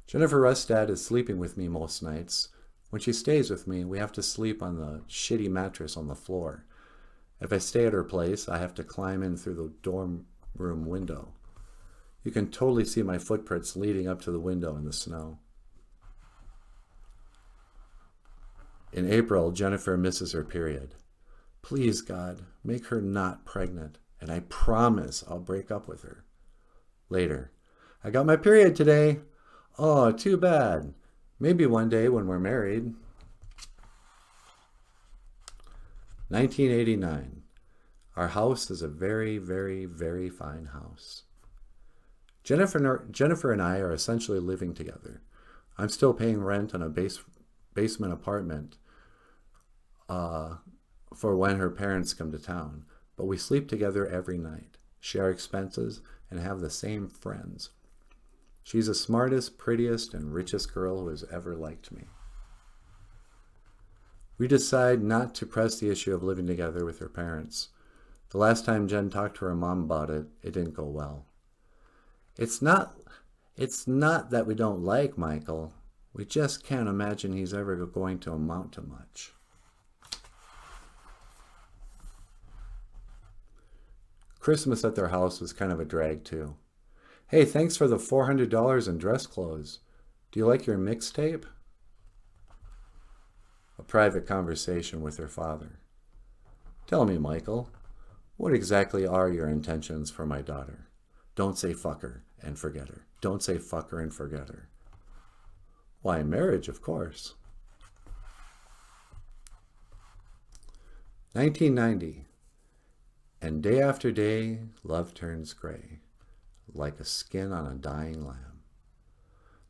Jennifer Rustad is sleeping with me most nights. When she stays with me, we have to sleep on the shitty mattress on the floor. If I stay at her place, I have to climb in through the dorm room window. You can totally see my footprints leading up to the window in the snow. In April, Jennifer misses her period. Please, God, make her not pregnant, and I promise I'll break up with her. Later, I got my period today. Oh, too bad. Maybe one day when we're married. 1989. Our house is a very, very, very fine house. Jennifer and I are essentially living together. I'm still paying rent on a basement apartment for when her parents come to town, but we sleep together every night, share expenses, and have the same friends. She's the smartest, prettiest, and richest girl who has ever liked me. We decide not to press the issue of living together with her parents. The last time Jen talked to her mom about it, it didn't go well. It's not that we don't like Michael. We just can't imagine he's ever going to amount to much. Christmas at their house was kind of a drag too. Hey, thanks for the $400 in dress clothes. Do you like your mixtape? A private conversation with her father. Tell me, Michael, what exactly are your intentions for my daughter? Don't say fuck her and forget her. Don't say fuck her and forget her. Why, marriage, of course. 1990. And day after day, love turns gray, like a skin on a dying lamb.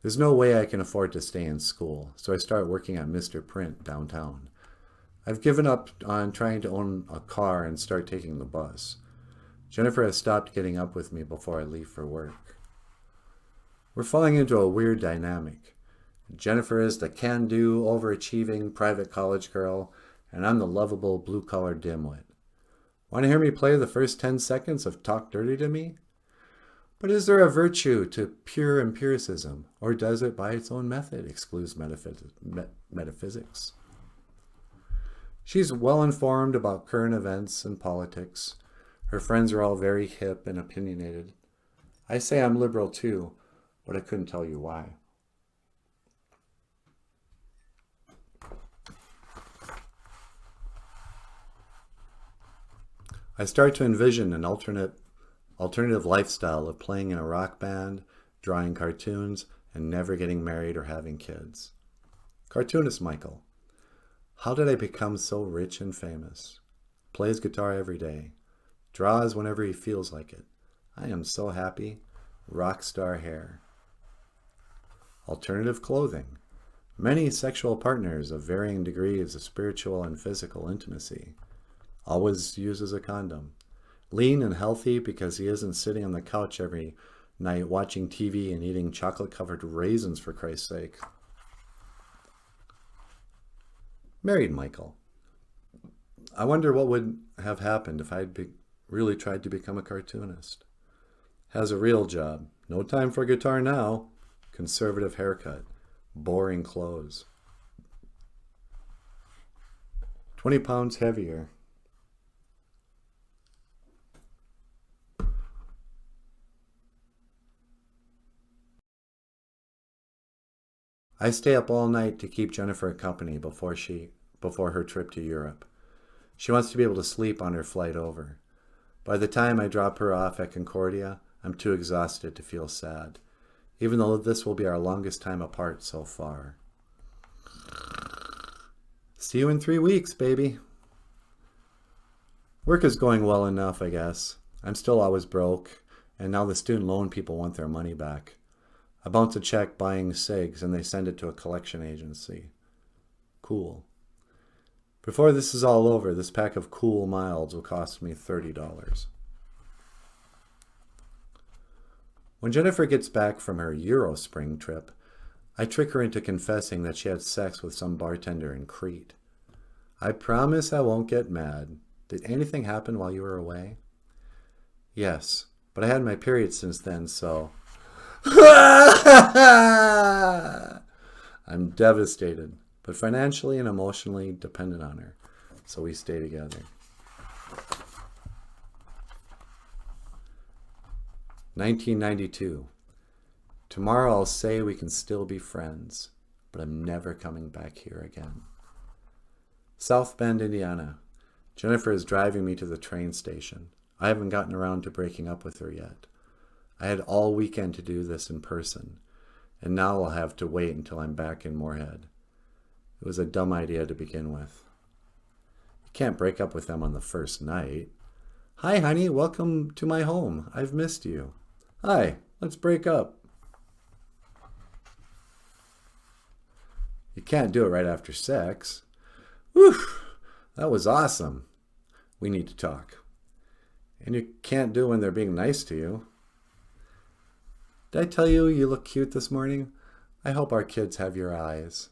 There's no way I can afford to stay in school, so I start working at Mr. Print downtown. I've given up on trying to own a car and start taking the bus. Jennifer has stopped getting up with me before I leave for work. We're falling into a weird dynamic. Jennifer is the can-do, overachieving private college girl, and I'm the lovable blue-collar dimwit. Want to hear me play the first 10 seconds of Talk Dirty to Me? But is there a virtue to pure empiricism, or does it by its own method exclude metaphysics? She's well informed about current events and politics. Her friends are all very hip and opinionated. I say I'm liberal too, but I couldn't tell you why. I start to envision an alternative lifestyle of playing in a rock band, drawing cartoons, and never getting married or having kids. Cartoonist Michael. How did I become so rich and famous? Plays guitar every day. Draws whenever he feels like it. I am so happy. Rock star hair. Alternative clothing. Many sexual partners of varying degrees of spiritual and physical intimacy. Always uses a condom. Lean and healthy because he isn't sitting on the couch every night watching TV and eating chocolate-covered raisins, for Christ's sake. Married Michael. I wonder what would have happened if I'd really tried to become a cartoonist. Has a real job. No time for guitar now. Conservative haircut. Boring clothes. 20 pounds heavier. I stay up all night to keep Jennifer company before her trip to Europe. She wants to be able to sleep on her flight over. By the time I drop her off at Concordia, I'm too exhausted to feel sad, even though this will be our longest time apart so far. See you in 3 weeks, baby. Work is going well enough, I guess. I'm still always broke, and now the student loan people want their money back. I bounce a check buying cigs, and they send it to a collection agency. Cool. Before this is all over, this pack of Cool Milds will cost me $30. When Jennifer gets back from her Eurospring trip, I trick her into confessing that she had sex with some bartender in Crete. I promise I won't get mad. Did anything happen while you were away? Yes, but I had my period since then, so... I'm devastated, but financially and emotionally dependent on her, so we stay together. 1992. Tomorrow I'll say we can still be friends, but I'm never coming back here again. South Bend, Indiana. Jennifer is driving me to the train station. I haven't gotten around to breaking up with her yet. I had all weekend to do this in person, and now I'll have to wait until I'm back in Moorhead. It was a dumb idea to begin with. You can't break up with them on the first night. Hi, honey, welcome to my home. I've missed you. Hi, let's break up. You can't do it right after sex. Whew, that was awesome. We need to talk. And you can't do it when they're being nice to you. Did I tell you you look cute this morning? I hope our kids have your eyes.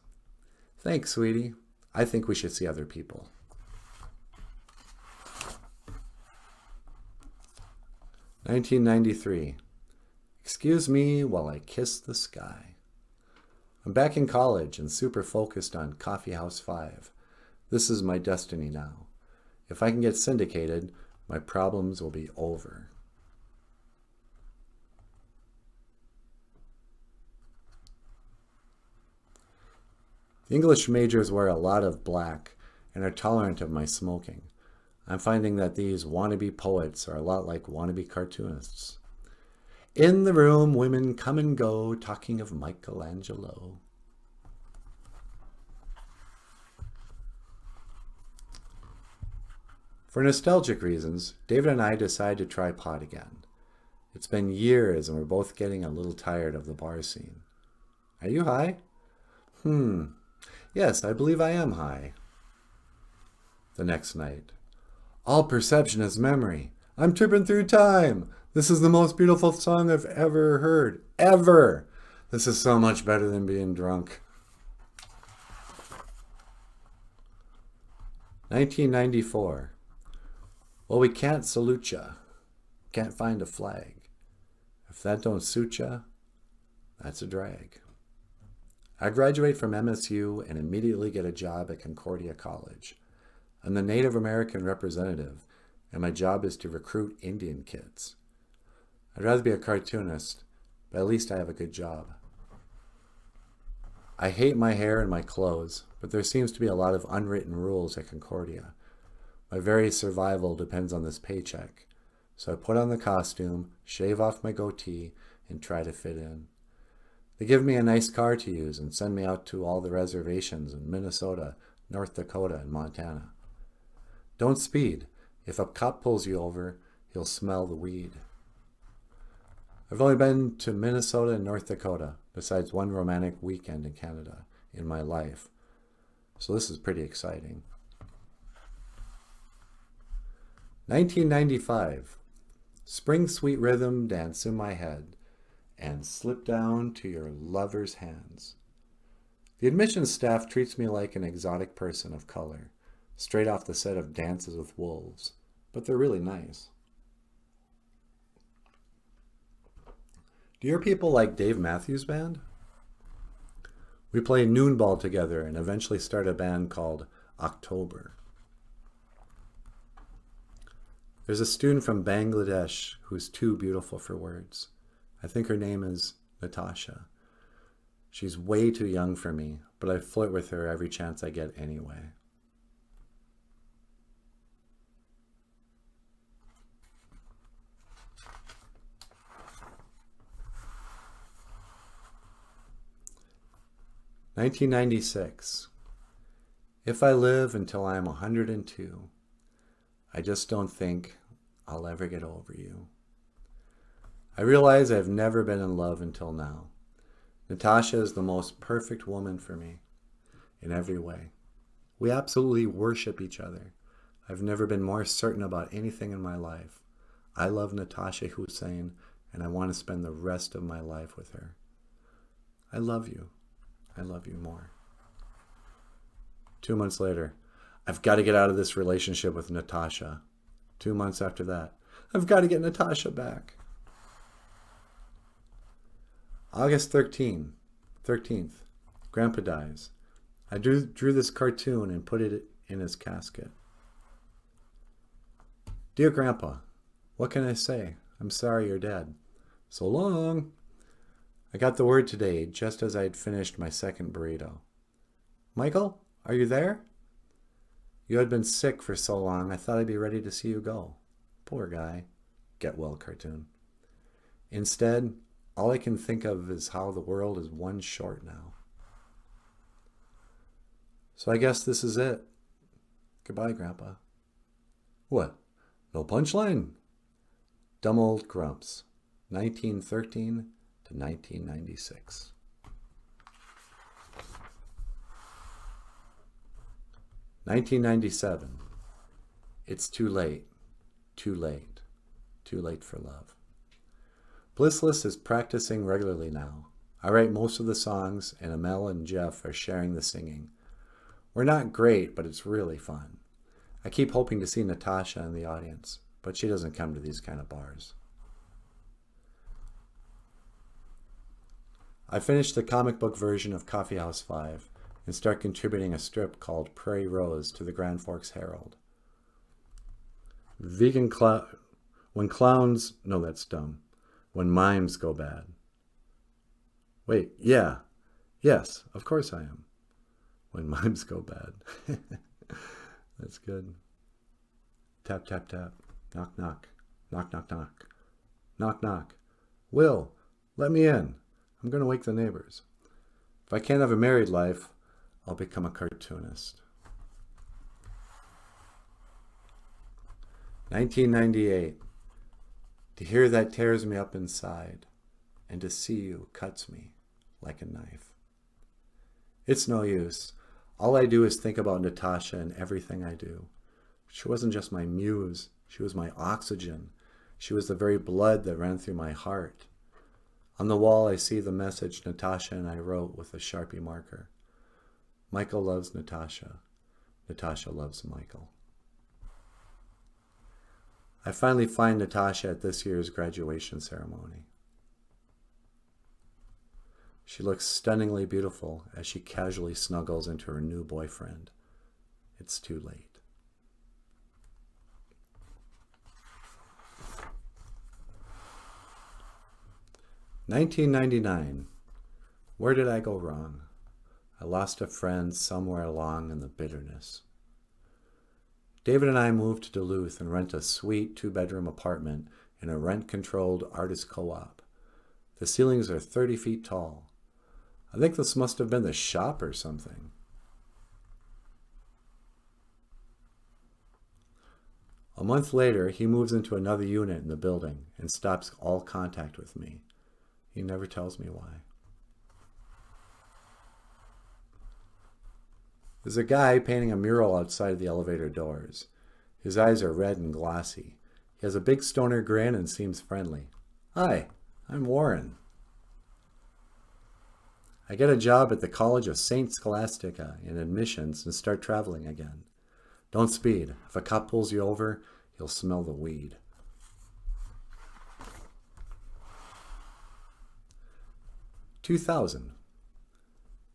Thanks, sweetie. I think we should see other people. (1993) Excuse me while I kiss the sky. I'm back in college and super focused on Coffee House 5. This is my destiny now. If I can get syndicated, my problems will be over. The English majors wear a lot of black and are tolerant of my smoking. I'm finding that these wannabe poets are a lot like wannabe cartoonists. In the room, women come and go, talking of Michelangelo. For nostalgic reasons, David and I decided to try pot again. It's been years and we're both getting a little tired of the bar scene. Are you high? Yes, I believe I am high. The next night. All perception is memory. I'm tripping through time. This is the most beautiful song I've ever heard. Ever! This is so much better than being drunk. 1994. Well, we can't salute ya. Can't find a flag. If that don't suit ya, that's a drag. I graduate from MSU and immediately get a job at Concordia College. I'm the Native American representative, and my job is to recruit Indian kids. I'd rather be a cartoonist, but at least I have a good job. I hate my hair and my clothes, but there seems to be a lot of unwritten rules at Concordia. My very survival depends on this paycheck, so I put on the costume, shave off my goatee, and try to fit in. They give me a nice car to use and send me out to all the reservations in Minnesota, North Dakota, and Montana. Don't speed. If a cop pulls you over, he'll smell the weed. I've only been to Minnesota and North Dakota, besides one romantic weekend in Canada, in my life. So this is pretty exciting. 1995. Spring sweet rhythm dance in my head, and slip down to your lover's hands. The admissions staff treats me like an exotic person of color, straight off the set of Dances with Wolves, but they're really nice. Do your people like Dave Matthews Band? We play noon ball together and eventually start a band called October. There's a student from Bangladesh who's too beautiful for words. I think her name is Natasha. She's way too young for me, but I flirt with her every chance I get anyway. "1996. If I live until I am 102, I just don't think I'll ever get over you. I realize I've never been in love until now. Natasha is the most perfect woman for me, in every way. We absolutely worship each other. I've never been more certain about anything in my life. I love Natasha Hussain, and I want to spend the rest of my life with her. I love you. I love you more." 2 months later, "I've got to get out of this relationship with Natasha." 2 months after that, "I've got to get Natasha back." August 13th, Grandpa dies. I drew this cartoon and put it in his casket. "Dear Grandpa, what can I say? I'm sorry you're dead. So long. I got the word today just as I had finished my second burrito. Michael, are you there? You had been sick for so long, I thought I'd be ready to see you go. Poor guy." Get well cartoon. "Instead, all I can think of is how the world is one short now. So I guess this is it. Goodbye, Grandpa." "What? No punchline?" Dumb Old Grumps, 1913 to 1996. 1997. It's too late, too late, too late for love. Blissless is practicing regularly now. I write most of the songs, and Amel and Jeff are sharing the singing. We're not great, but it's really fun. I keep hoping to see Natasha in the audience, but she doesn't come to these kind of bars. I finished the comic book version of Coffee House 5 and start contributing a strip called Prairie Rose to the Grand Forks Herald. When clowns... No, that's dumb. When mimes go bad. Wait, yeah. Yes, of course I am. When mimes go bad. That's good. Tap, tap, tap. Knock, knock. Knock, knock, knock. Knock, knock. "Will, let me in. I'm going to wake the neighbors. If I can't have a married life, I'll become a cartoonist." 1998. To hear that tears me up inside, and to see you cuts me like a knife. It's no use. All I do is think about Natasha and everything I do. She wasn't just my muse. She was my oxygen. She was the very blood that ran through my heart. On the wall, I see the message Natasha and I wrote with a Sharpie marker. Michael loves Natasha. Natasha loves Michael. I finally find Natasha at this year's graduation ceremony. She looks stunningly beautiful as she casually snuggles into her new boyfriend. It's too late. $19.99. Where did I go wrong? I lost a friend somewhere along in the bitterness. David and I moved to Duluth and rent a sweet 2-bedroom apartment in a rent-controlled artist co-op. The ceilings are 30 feet tall. I think this must have been the shop or something. A month later, he moves into another unit in the building and stops all contact with me. He never tells me why. There's a guy painting a mural outside of the elevator doors. His eyes are red and glossy. He has a big stoner grin and seems friendly. Hi, I'm Warren. I get a job at the College of St. Scholastica in admissions and start traveling again. Don't speed. If a cop pulls you over, you'll smell the weed. 2000.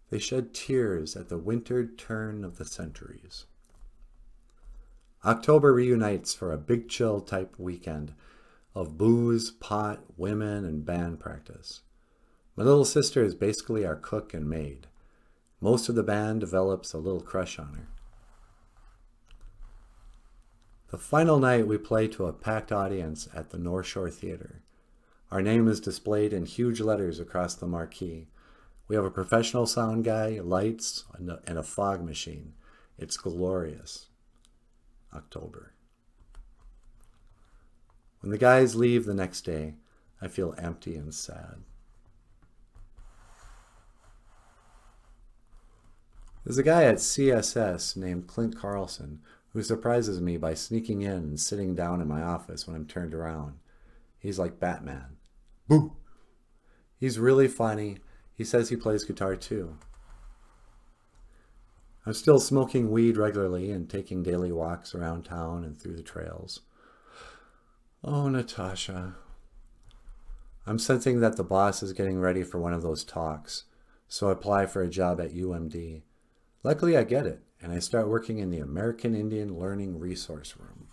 They shed tears at the wintered turn of the centuries. October reunites for a big chill type weekend of booze, pot, women, and band practice. My little sister is basically our cook and maid. Most of the band develops a little crush on her. The final night we play to a packed audience at the North Shore Theater. Our name is displayed in huge letters across the marquee. We have a professional sound guy, lights, and a fog machine. It's glorious. October. When the guys leave the next day, I feel empty and sad. There's a guy at CSS named Clint Carlson who surprises me by sneaking in and sitting down in my office when I'm turned around. He's like Batman. Boo! He's really funny. He says he plays guitar too. I'm still smoking weed regularly and taking daily walks around town and through the trails. Oh, Natasha. I'm sensing that the boss is getting ready for one of those talks, so I apply for a job at UMD. Luckily, I get it, and I start working in the American Indian Learning Resource Room.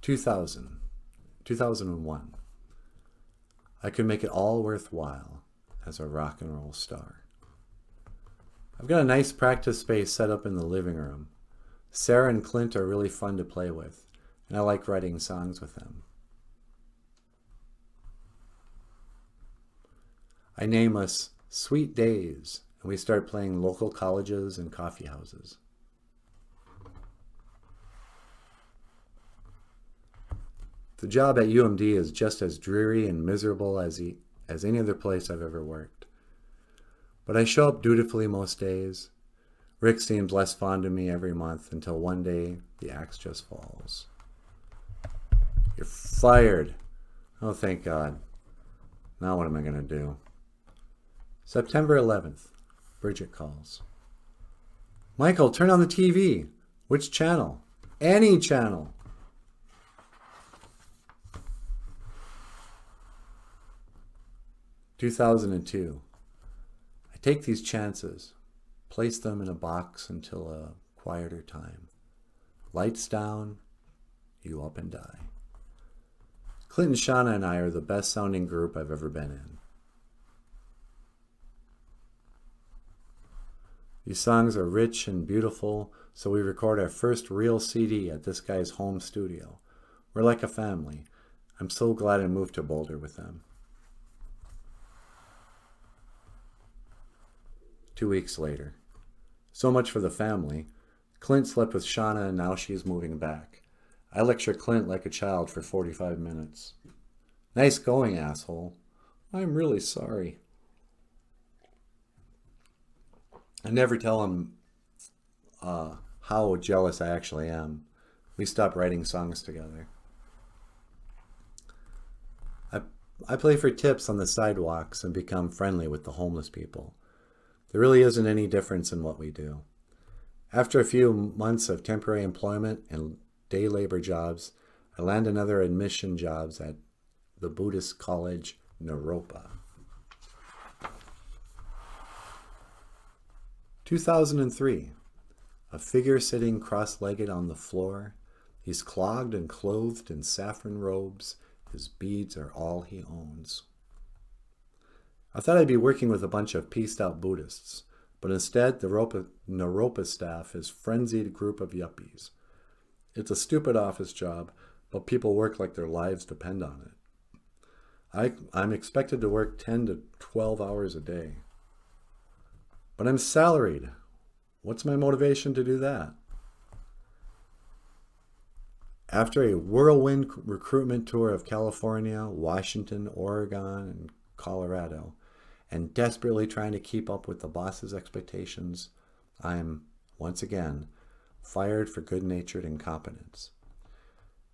2001. I could make it all worthwhile as a rock and roll star. I've got a nice practice space set up in the living room. Sarah and Clint are really fun to play with, and I like writing songs with them. I name us Sweet Days, and we start playing local colleges and coffee houses. The job at UMD is just as dreary and miserable as any other place I've ever worked. But I show up dutifully most days. Rick seems less fond of me every month until one day the axe just falls. You're fired. Oh, thank God. Now what am I going to do? September 11th. Bridget calls. Michael, turn on the TV. Which channel? Any channel. (2002) I take these chances, place them in a box until a quieter time. Lights down, you up and die. Clint and Shauna and I are the best sounding group I've ever been in. These songs are rich and beautiful, so we record our first real CD at this guy's home studio. We're like a family. I'm so glad I moved to Boulder with them. 2 weeks later. So much for the family. Clint slept with Shauna and now she's moving back. I lecture Clint like a child for 45 minutes. Nice going, asshole. I'm really sorry. I never tell him how jealous I actually am. We stopped writing songs together. I play for tips on the sidewalks and become friendly with the homeless people. There really isn't any difference in what we do. After a few months of temporary employment and day labor jobs, I land another admission jobs at the Buddhist college, Naropa. 2003. A figure sitting cross-legged on the floor. He's clogged and clothed in saffron robes. His beads are all he owns. I thought I'd be working with a bunch of pieced-out Buddhists, but instead the Naropa staff is a frenzied group of yuppies. It's a stupid office job, but people work like their lives depend on it. I'm expected to work 10 to 12 hours a day. But I'm salaried. What's my motivation to do that? After a whirlwind recruitment tour of California, Washington, Oregon, and Colorado, and desperately trying to keep up with the boss's expectations, I'm, once again, fired for good-natured incompetence.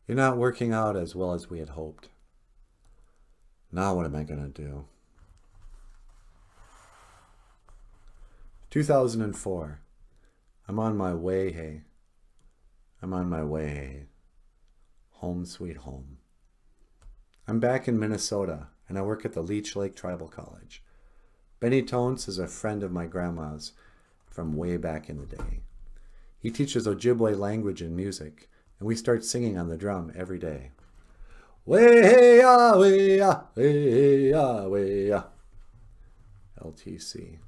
You're not working out as well as we had hoped. Now what am I going to do? 2004. I'm on my way, hey. I'm on my way, hey. Home sweet home. I'm back in Minnesota, and I work at the Leech Lake Tribal College. Benny Tones is a friend of my grandma's from way back in the day. He teaches Ojibwe language and music, and we start singing on the drum every day. Way-ya, way-ya, way-ya, way-ya. LTC.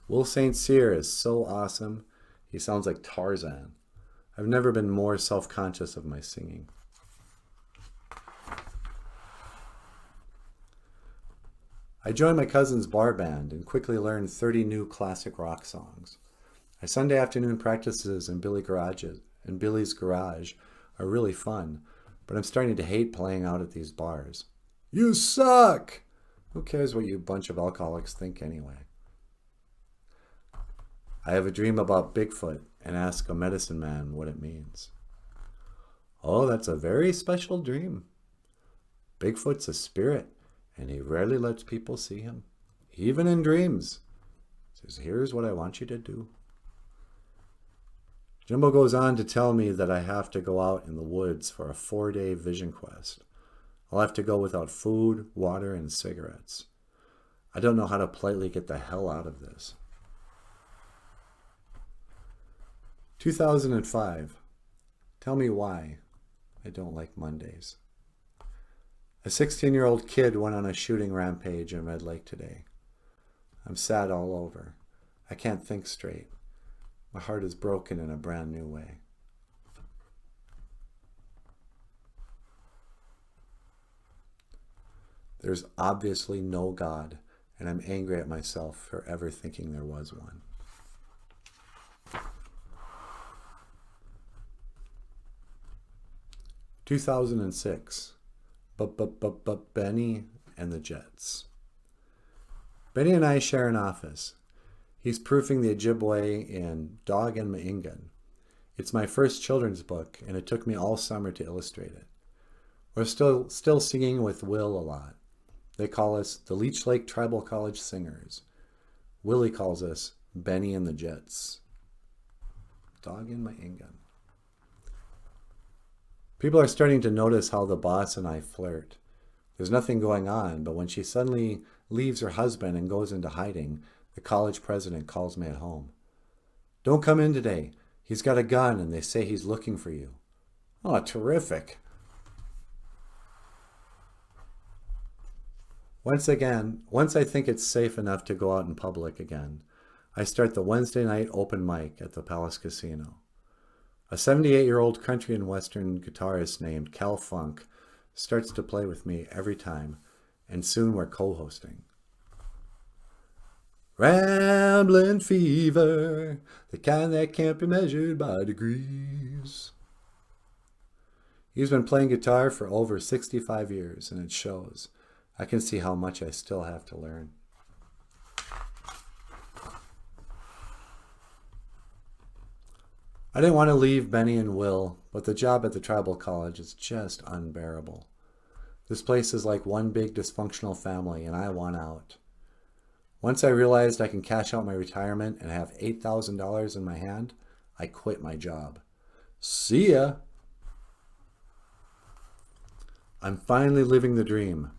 Will St. Cyr is so awesome. He sounds like Tarzan. I've never been more self-conscious of my singing. I joined my cousin's bar band and quickly learned 30 new classic rock songs. Our Sunday afternoon practices in Billy's garage are really fun, but I'm starting to hate playing out at these bars. You suck! Who cares what you bunch of alcoholics think anyway? I have a dream about Bigfoot and ask a medicine man what it means. Oh, that's a very special dream. Bigfoot's a spirit, and he rarely lets people see him, even in dreams. Says, here's what I want you to do. Jimbo goes on to tell me that I have to go out in the woods for a 4-day vision quest. I'll have to go without food, water, and cigarettes. I don't know how to politely get the hell out of this. 2005. Tell me why I don't like Mondays. A 16-year-old kid went on a shooting rampage in Red Lake today. I'm sad all over. I can't think straight. My heart is broken in a brand new way. There's obviously no God, and I'm angry at myself for ever thinking there was one. (2006) Benny and the Jets. Benny and I share an office. He's proofing the Ojibwe in Dog and Maingan. It's my first children's book, and it took me all summer to illustrate it. We're still singing with Will a lot. They call us the Leech Lake Tribal College Singers. Willie calls us Benny and the Jets. Dog and Maingan. People are starting to notice how the boss and I flirt. There's nothing going on, but when she suddenly leaves her husband and goes into hiding, the college president calls me at home. Don't come in today. He's got a gun and they say he's looking for you. Oh, terrific. Once I think it's safe enough to go out in public again, I start the Wednesday night open mic at the Palace Casino. A 78-year-old country and western guitarist named Cal Funk starts to play with me every time, and soon we're co-hosting. Ramblin' fever, the kind that can't be measured by degrees. He's been playing guitar for over 65 years, and it shows. I can see how much I still have to learn. I didn't want to leave Benny and Will, but the job at the tribal college is just unbearable. This place is like one big dysfunctional family, and I want out. Once I realized I can cash out my retirement and have $8,000 in my hand, I quit my job. See ya! I'm finally living the dream.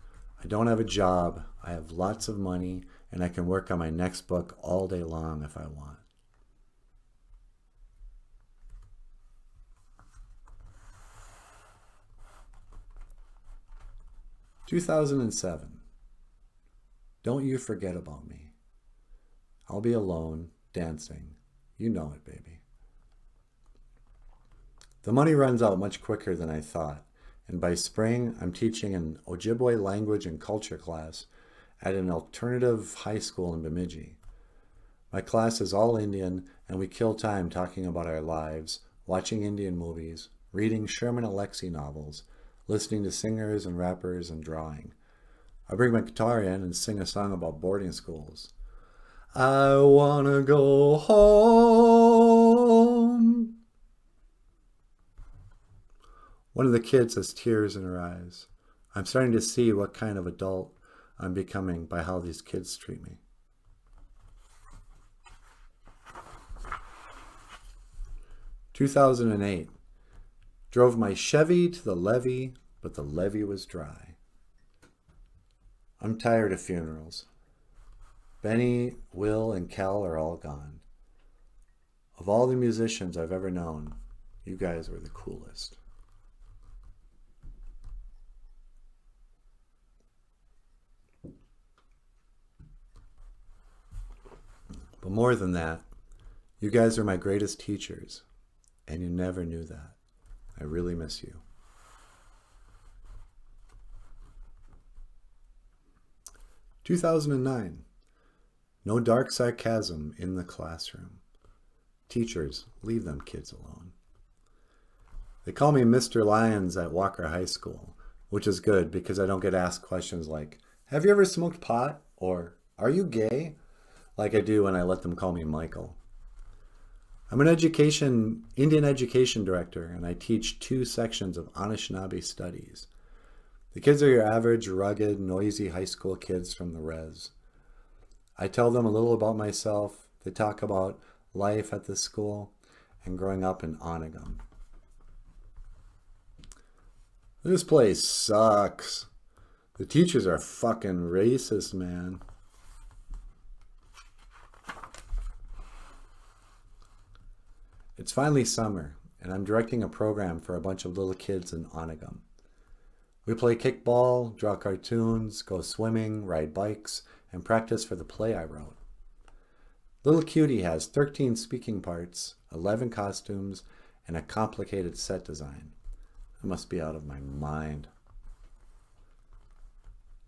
I don't have a job. I have lots of money, and I can work on my next book all day long if I want. "2007. Don't you forget about me. I'll be alone, dancing. You know it, baby." The money runs out much quicker than I thought, and by spring I'm teaching an Ojibwe language and culture class at an alternative high school in Bemidji. My class is all Indian, and we kill time talking about our lives, watching Indian movies, reading Sherman Alexie novels, listening to singers and rappers, and drawing. I bring my guitar in and sing a song about boarding schools. I wanna go home. One of the kids has tears in her eyes. I'm starting to see what kind of adult I'm becoming by how these kids treat me. 2008. Drove my Chevy to the levee, but the levee was dry. I'm tired of funerals. Benny, Will, and Cal are all gone. Of all the musicians I've ever known, you guys were the coolest. But more than that, you guys are my greatest teachers, and you never knew that. I really miss you. 2009. No dark sarcasm in the classroom. Teachers, leave them kids alone. They call me Mr. Lyons at Walker High School, which is good because I don't get asked questions like, "Have you ever smoked pot?" or "Are you gay?" like I do when I let them call me Michael. I'm an Indian education director, and I teach 2 sections of Anishinaabe studies. The kids are your average, rugged, noisy high school kids from the res. I tell them a little about myself. They talk about life at the school and growing up in Onegum. This place sucks. The teachers are fucking racist, man. It's finally summer, and I'm directing a program for a bunch of little kids in Onegum. We play kickball, draw cartoons, go swimming, ride bikes, and practice for the play I wrote. Little Cutie has 13 speaking parts, 11 costumes, and a complicated set design. I must be out of my mind.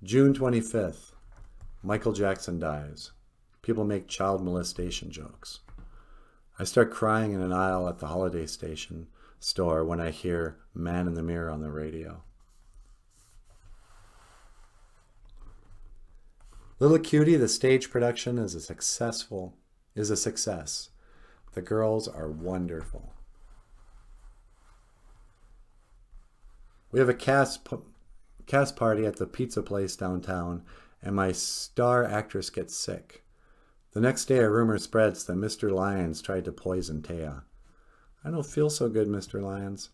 June 25th. Michael Jackson dies. People make child molestation jokes. I start crying in an aisle at the Holiday Station store when I hear Man in the Mirror on the radio. Little Cutie, the stage production is a success. The girls are wonderful. We have a cast party at the pizza place downtown, and my star actress gets sick. The next day, a rumor spreads that Mr. Lyons tried to poison Taya. I don't feel so good, Mr. Lyons.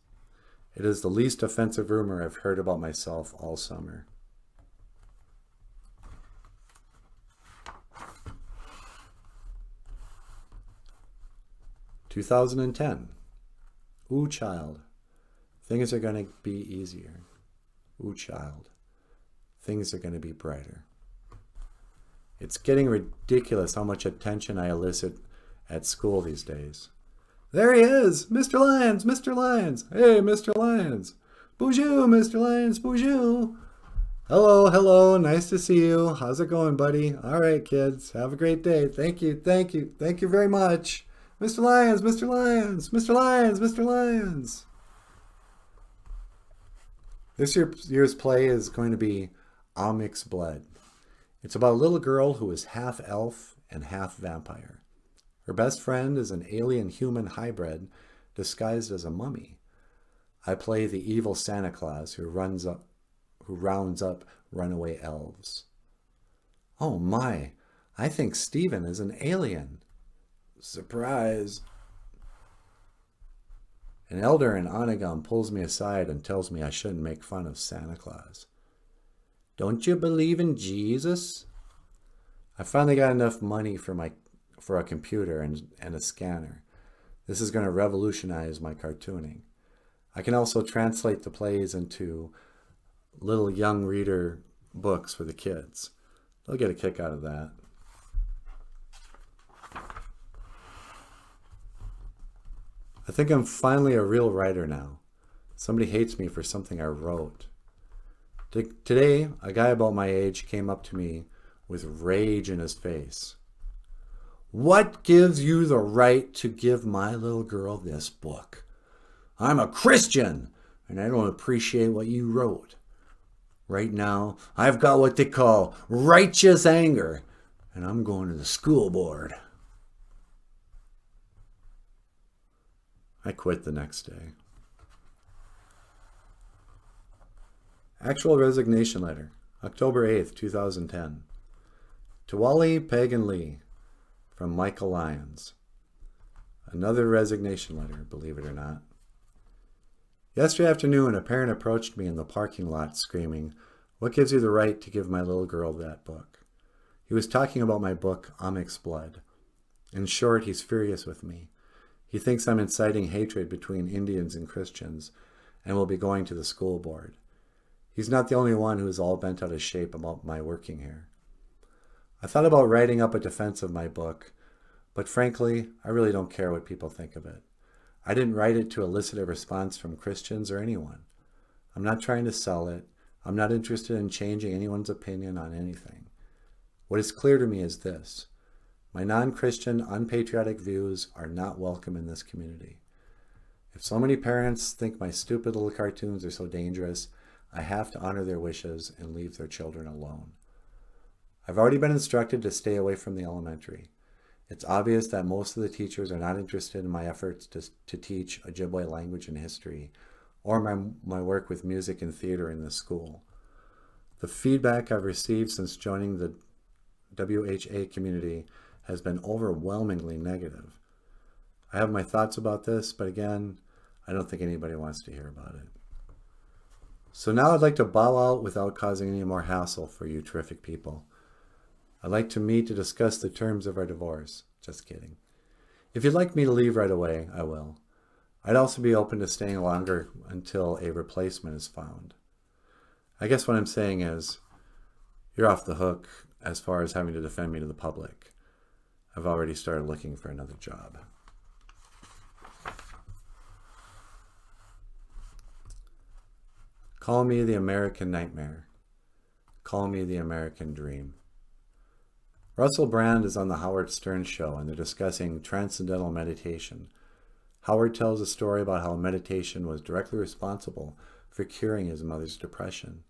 It is the least offensive rumor I've heard about myself all summer. "2010. Ooh, child. Things are going to be easier. Ooh, child. Things are going to be brighter. It's getting ridiculous how much attention I elicit at school these days. There he is! Mr. Lyons! Mr. Lyons! Hey, Mr. Lyons! Bonjour, Mr. Lyons! Bonjour! Hello, hello, nice to see you. How's it going, buddy? All right, kids, have a great day. Thank you, thank you, thank you very much. Mr. Lyons, Mr. Lyons, Mr. Lyons, Mr. Lyons. This year's play is going to be I'll Mix Blood. It's about a little girl who is half elf and half vampire. Her best friend is an alien-human hybrid disguised as a mummy. I play the evil Santa Claus who rounds up runaway elves. Oh my, I think Steven is an alien. Surprise. An elder in Onegum pulls me aside and tells me I shouldn't make fun of Santa Claus. Don't you believe in Jesus? I finally got enough money for a computer and a scanner. This is going to revolutionize my cartooning. I can also translate the plays into little young reader books for the kids. They'll get a kick out of that. I think I'm finally a real writer now. Somebody hates me for something I wrote. Today, a guy about my age came up to me with rage in his face. What gives you the right to give my little girl this book? I'm a Christian, and I don't appreciate what you wrote. Right now, I've got what they call righteous anger, and I'm going to the school board. I quit the next day. Actual resignation letter, October 8th, 2010. To Wally, Peg, and Lee, from Michael Lyons. Another resignation letter, believe it or not. Yesterday afternoon, a parent approached me in the parking lot screaming, "What gives you the right to give my little girl that book?" He was talking about my book, Onyx Blood. In short, he's furious with me. He thinks I'm inciting hatred between Indians and Christians and will be going to the school board. He's not the only one who is all bent out of shape about my working here. I thought about writing up a defense of my book, but frankly, I really don't care what people think of it. I didn't write it to elicit a response from Christians or anyone. I'm not trying to sell it. I'm not interested in changing anyone's opinion on anything. What is clear to me is this. My non-Christian, unpatriotic views are not welcome in this community. If so many parents think my stupid little cartoons are so dangerous, I have to honor their wishes and leave their children alone. I've already been instructed to stay away from the elementary. It's obvious that most of the teachers are not interested in my efforts to teach Ojibwe language and history, or my work with music and theater in the school. The feedback I've received since joining the WHA community has been overwhelmingly negative. I have my thoughts about this, but again, I don't think anybody wants to hear about it. So now I'd like to bow out without causing any more hassle for you terrific people. I'd like to meet to discuss the terms of our divorce. Just kidding. If you'd like me to leave right away, I will. I'd also be open to staying longer until a replacement is found. I guess what I'm saying is, you're off the hook as far as having to defend me to the public. I've already started looking for another job. Call me the American nightmare. Call me the American dream. Russell Brand is on the Howard Stern show, and they're discussing transcendental meditation. Howard tells a story about how meditation was directly responsible for curing his mother's depression.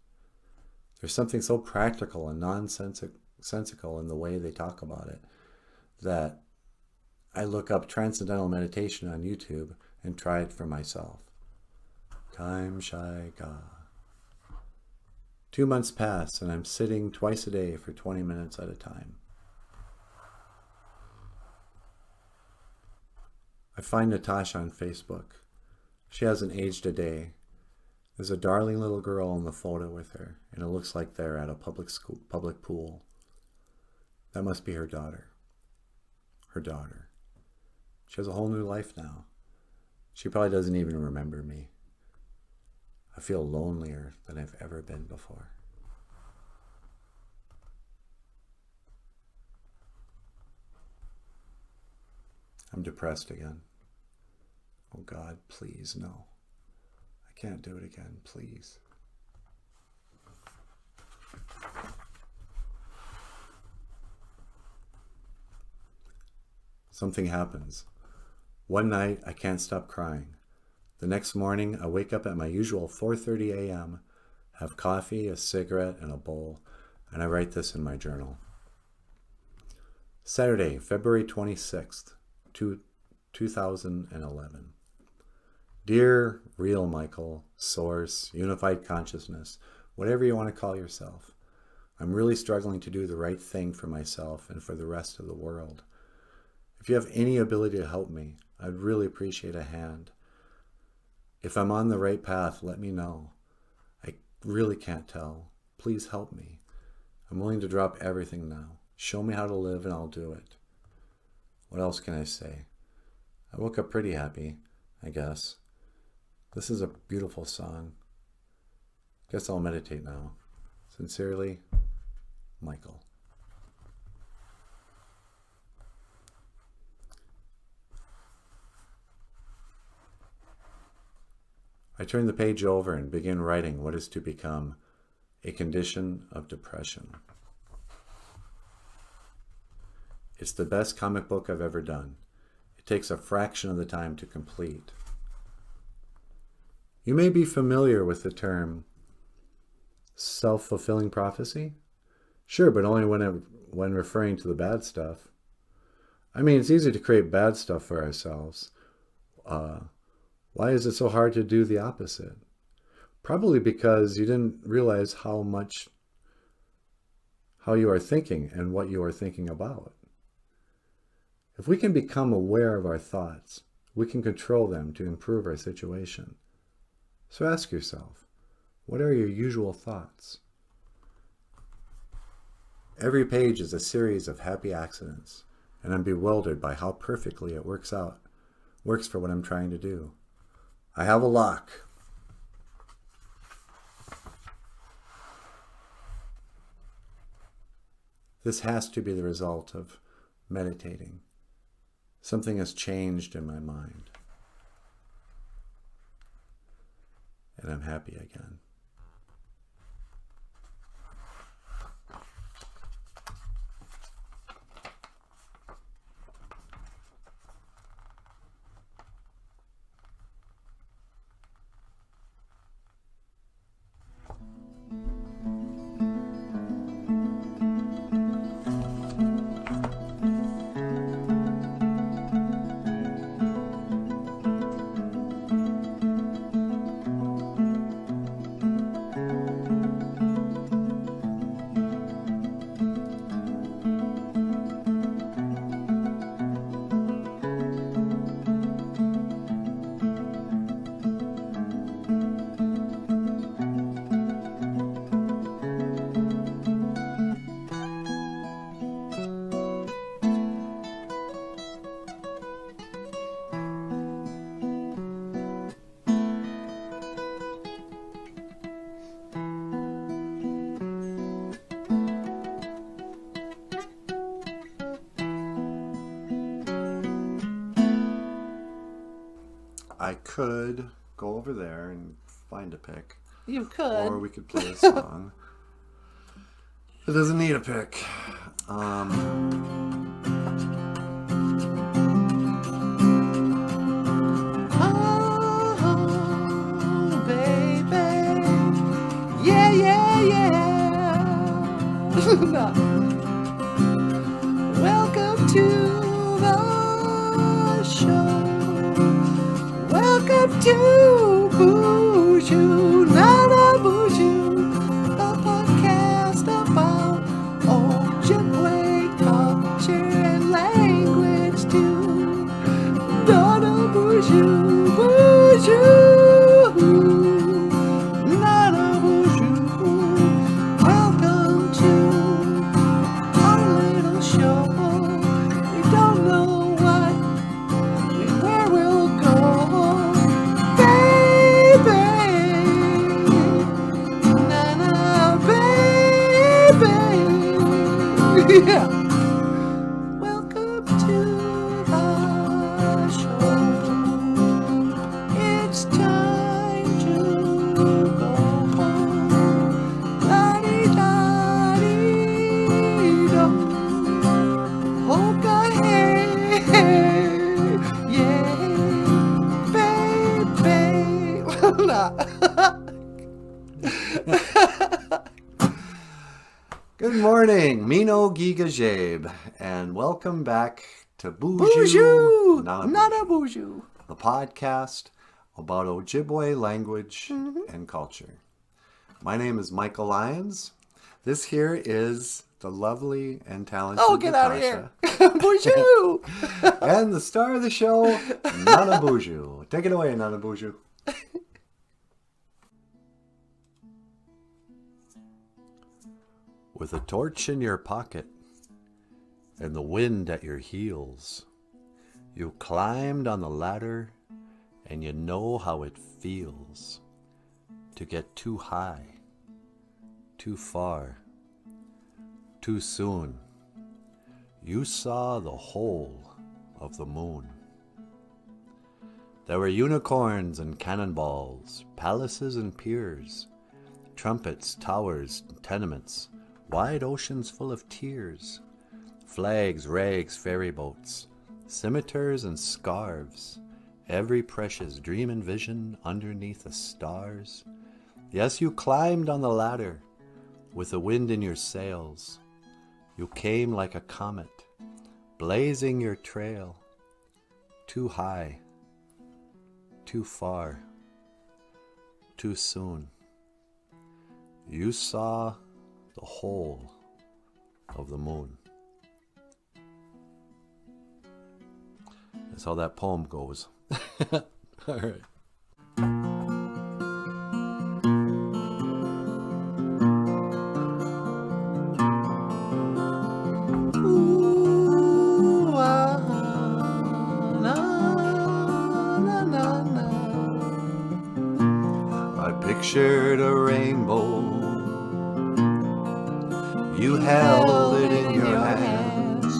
There's something so practical and nonsensical in the way they talk about it that I look up transcendental meditation on YouTube and try it for myself. Time Shai Ga. 2 months pass, and I'm sitting twice a day for 20 minutes at a time. I find Natasha on Facebook. She hasn't aged a day. There's a darling little girl in the photo with her, and it looks like they're at a public pool. That must be her daughter. Her daughter. She has a whole new life now. She probably doesn't even remember me. I feel lonelier than I've ever been before. I'm depressed again. Oh God, please, no. I can't do it again, please. Something happens. One night, I can't stop crying. The next morning, I wake up at my usual 4:30 a.m., have coffee, a cigarette, and a bowl, and I write this in my journal. Saturday, February 26th, 2011. Dear real Michael, source, unified consciousness, whatever you want to call yourself, I'm really struggling to do the right thing for myself and for the rest of the world. If you have any ability to help me, I'd really appreciate a hand. If I'm on the right path, let me know. I really can't tell. Please help me. I'm willing to drop everything now. Show me how to live and I'll do it. What else can I say? I woke up pretty happy, I guess. This is a beautiful song. Guess I'll meditate now. Sincerely, Michael. I turn the page over and begin writing what is to become a condition of depression. It's the best comic book I've ever done. It takes a fraction of the time to complete. You may be familiar with the term self-fulfilling prophecy. Sure, but only when referring to the bad stuff. I mean, it's easy to create bad stuff for ourselves. Why is it so hard to do the opposite? Probably because you didn't realize how you are thinking and what you are thinking about. If we can become aware of our thoughts, we can control them to improve our situation. So ask yourself, what are your usual thoughts? Every page is a series of happy accidents, and I'm bewildered by how perfectly it works for what I'm trying to do. I have a lock. This has to be the result of meditating. Something has changed in my mind. And I'm happy again. I could go over there and find a pick. You could. Or we could play a song. It doesn't need a pick. Oh, baby. Yeah, yeah, yeah. Welcome to the show. Welcome to Boozhoo, not a Boozhoo, the podcast about Ojibwe culture and language too. Not a Boozhoo, Boozhoo, not a Boozhoo. Welcome to our little show. We don't know where we'll go. Yeah. Welcome to the show. It's time to go home. La-di-da-di-do. Okay. Yeah. Baby. good morning, Mino Giga Jabe, and welcome back to Boozhoo, Not a Boozhoo. the podcast about Ojibwe language and culture. My name is Michael Lyons. This here is the lovely and talented Oh, get Natasha. out of here. Boozhoo. And the star of the show, Nana Boozhoo. Take it away, Nana Boozhoo. With a torch in your pocket and the wind at your heels, you climbed on the ladder and you know how it feels to get too high, too far, too soon. You saw the whole of the moon. There were unicorns and cannonballs, palaces and piers, trumpets, towers, tenements, wide oceans full of tears, flags, rags, ferry boats, scimitars and scarves, every precious dream and vision underneath the stars. Yes, you climbed on the ladder with the wind in your sails. You came like a comet, blazing your trail, too high, too far, too soon. You saw the whole of the moon. That's how that poem goes. All right. Ooh, ah, na, na, na, na. I pictured a rainbow. You held it in your hands.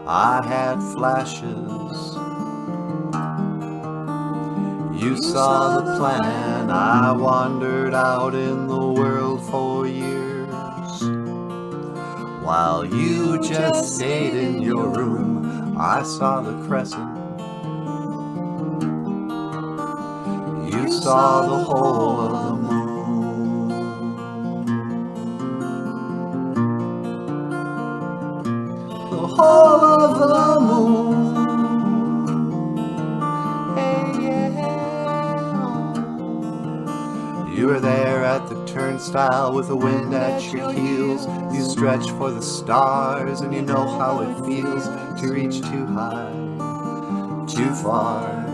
I had flashes. You saw the plan. I wandered out in the world for years, while you just stayed in your room. I saw the crescent. You saw the whole of the moon. The whole of the moon. You were there at the turnstile with the wind at your heels. You stretch for the stars and you know how it feels to reach too high, too far,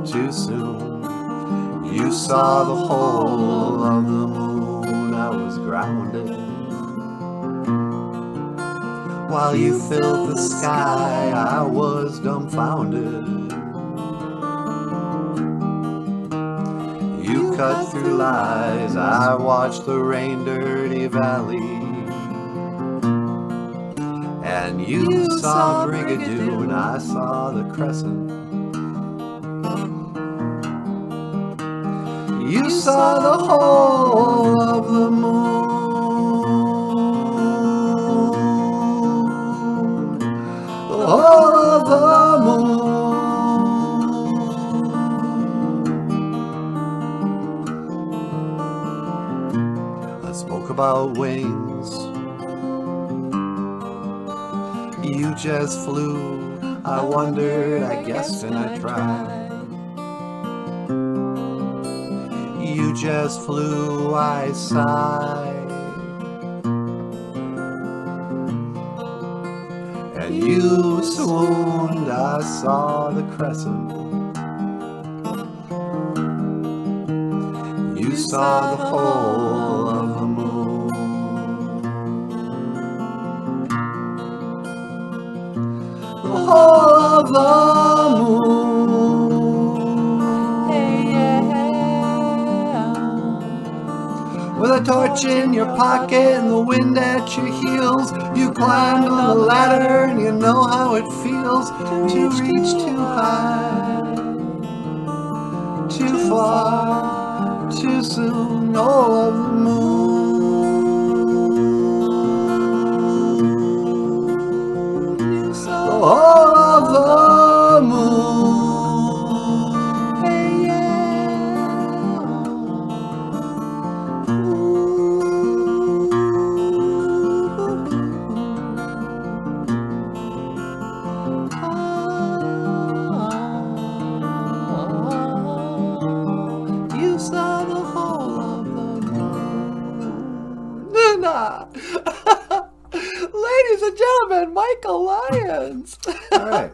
too soon. You saw the whole of the moon. I was grounded while you filled the sky. I was dumbfounded. You cut through lies. I watched the rain-dirty valley, and you saw Brigadoon. I saw the crescent. You saw the whole of the moon. The whole of the moon. Spoke about wings. You just flew. I wondered, I guessed, and I tried. You just flew, I sighed. And you swooned. I saw the crescent. You saw the whole of the moon. The whole of the moon. Hey, yeah. With a torch in your pocket and the wind at your heels, you climbed on the ladder and you know how it feels to reach too high, too far, too soon. All of the moon. You saw The whole of the moon. hey, yeah. You saw the whole of the moon. Nah. Ladies and gentlemen, Michael Lyons. All right.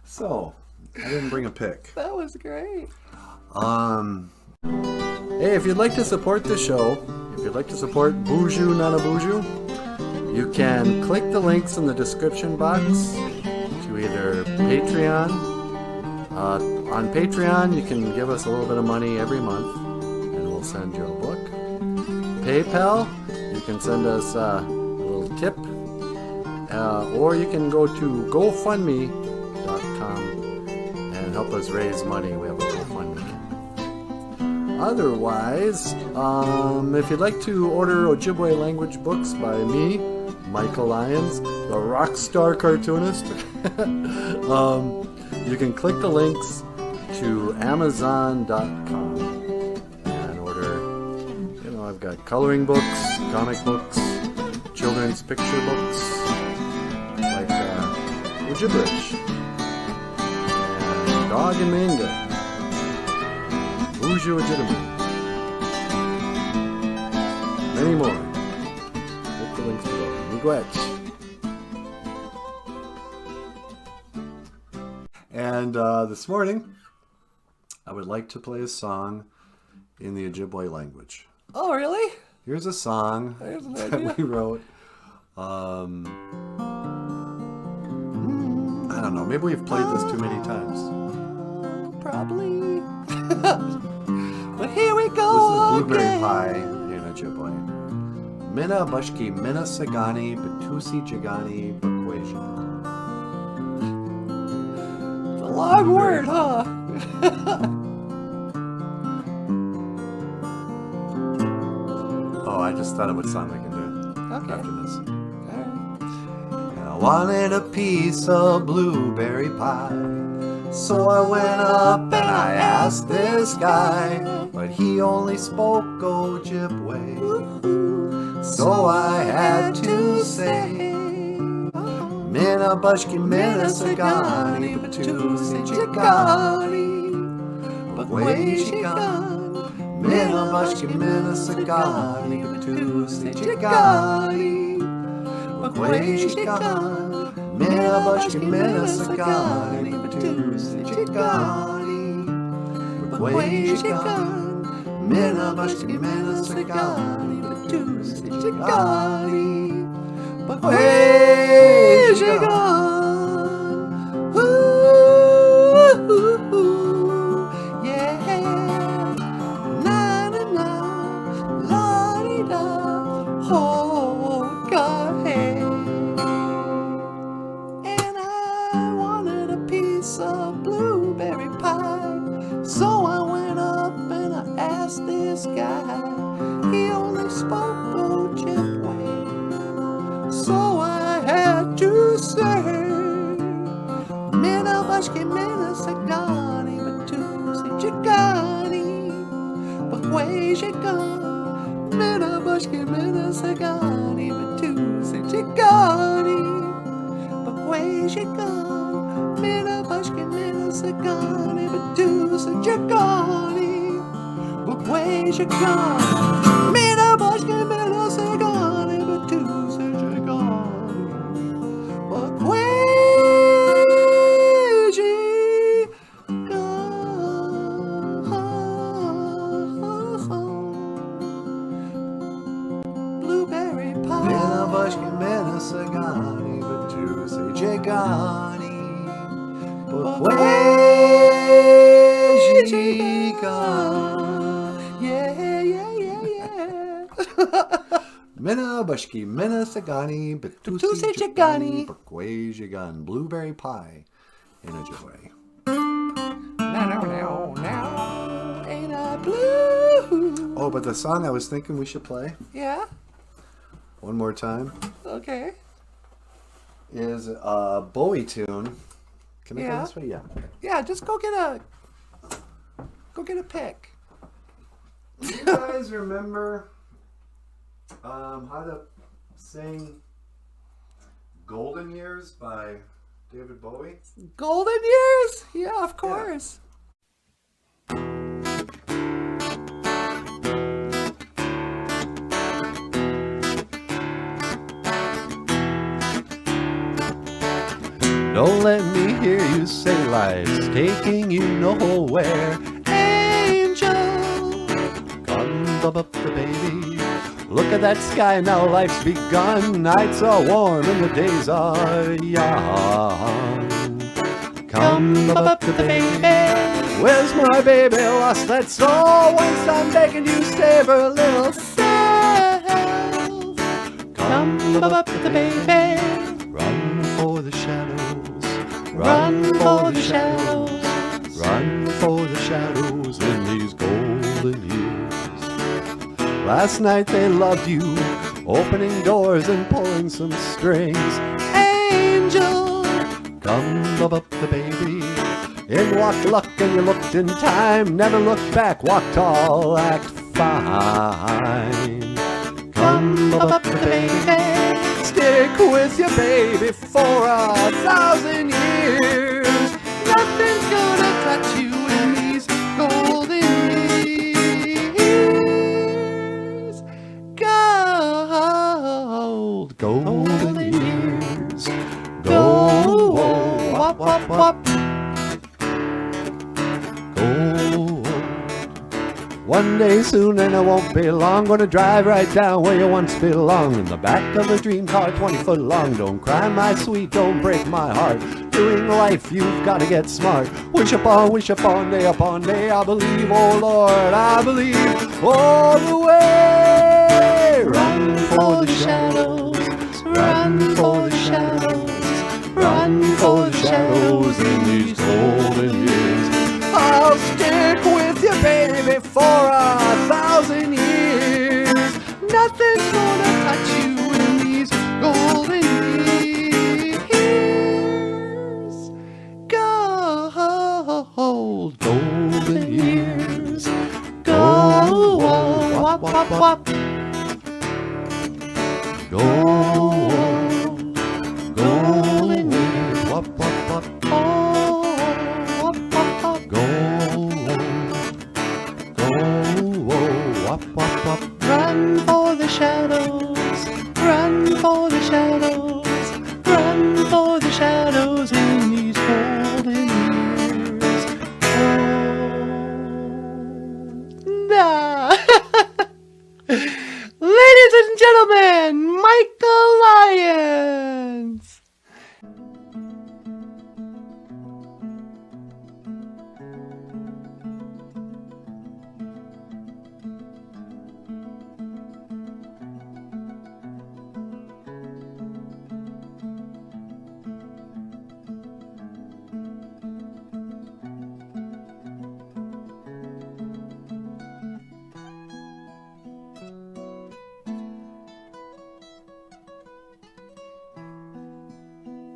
So, I didn't bring a pick. That was great. Hey, if you'd like to support the show, if you'd like to support Boujou Nana Boujou, You can click the links in the description box to either Patreon. On Patreon, you can give us a little bit of money every month, and we'll send you a book. PayPal, you can send us a little tip, or you can go to GoFundMe.com and help us raise money. We have a GoFundMe. Otherwise, if you'd like to order Ojibwe language books by me, Michael Lyons, the rock star cartoonist, you can click the links to Amazon.com and order. I've got coloring books, comic books, children's picture books, like Ojibwe, and Dog and Manga, Uju Ojibwe, many more. Click the links below. Miigwech. And this morning, I would like to play a song in the Ojibwe language. Oh, really? Here's a song that we wrote. I don't know. Maybe we've played this too many times. Probably. But here we go. This is Blueberry Pie in Ojibwe. Mina Bushki Mina Sagani Batusi Jagani Bakweja. It's a long word, huh? Oh, I just thought it would sound like it did after this. Okay. I wanted a piece of blueberry pie, so I went up and I asked this guy, but he only spoke Ojibwe, so I had to say, Mina Bushki Mina Sagani Batusi Jagani Bakweja. Mina Bushki Mina Sagani Batusi Jagani Bakweja. Mina Bushki Mina Sagani Batusi Jagani Bakweja. Mina Bushki Mina Sagani Batusi Jagani Bakweja. So I went up and I asked this guy. He only spoke Ojibwe, so I had to say, Mina Bushki Mina Sagani Batusi Jagani Bakweja. Mina Bushki Mina Sagani Batusi Jagani Bakweja. Mina Bushki Mina Sagani Batusi Jagani Bakweja. Mina Bushki Mina Sagani Batusi Jagani Bakweja. Blueberry pie. Mina Bushki Mina Sagani Batusi Jagani Bakweja. Yeah. Mina Bushki Mina Sagani Batusi Batusi Jagani Bakweja. Blueberry pie in Ojibwe. Now, ain't I blue? Oh, but the song I was thinking we should play Yeah, one more time okay. is a Bowie tune. Can I Yeah. go this way? Yeah. Yeah, just go get a pick. Do you guys remember how to sing Golden Years by David Bowie? Golden years? Yeah, of course. Don't let me hear you say life's taking you nowhere. Angel, Come up the baby, Look at that sky, now life's begun. Nights are warm and the days are young. Come up to the baby. Where's my baby? Lost that soul. Once I'm begging you, stay for a little self. Come up to the baby. Run for the shadows. Run for the shadows. Run for the shadows in these golden years. Last night they loved you, opening doors and pulling some strings. Angel, come up the baby. In walked luck and you looked in time. Never looked back, walk tall, act fine. Come up the baby. Stick with your baby for 1,000 years. Nothing's gonna touch you in these golden years. Golden years. Gold, wop, wop, wop. One day soon and it won't be long, gonna drive right down where you once belonged. In the back of a dream car 20 foot long. Don't cry my sweet, don't break my heart. Doing life you've gotta get smart. Wish upon day upon day. I believe, oh Lord, I believe all the way. Run for the shadows, run for the shadows, run for the shadows in these golden years. I'll stick with you, baby, for 1,000 years. Nothing's gonna touch you in these golden years. Golden years. Gold, wop, wop, wop. Golden years. Wop, wop, wop. Run for the shadows, run for the shadows, run for the shadows in these golden years. Ladies and gentlemen, Michael Lyons.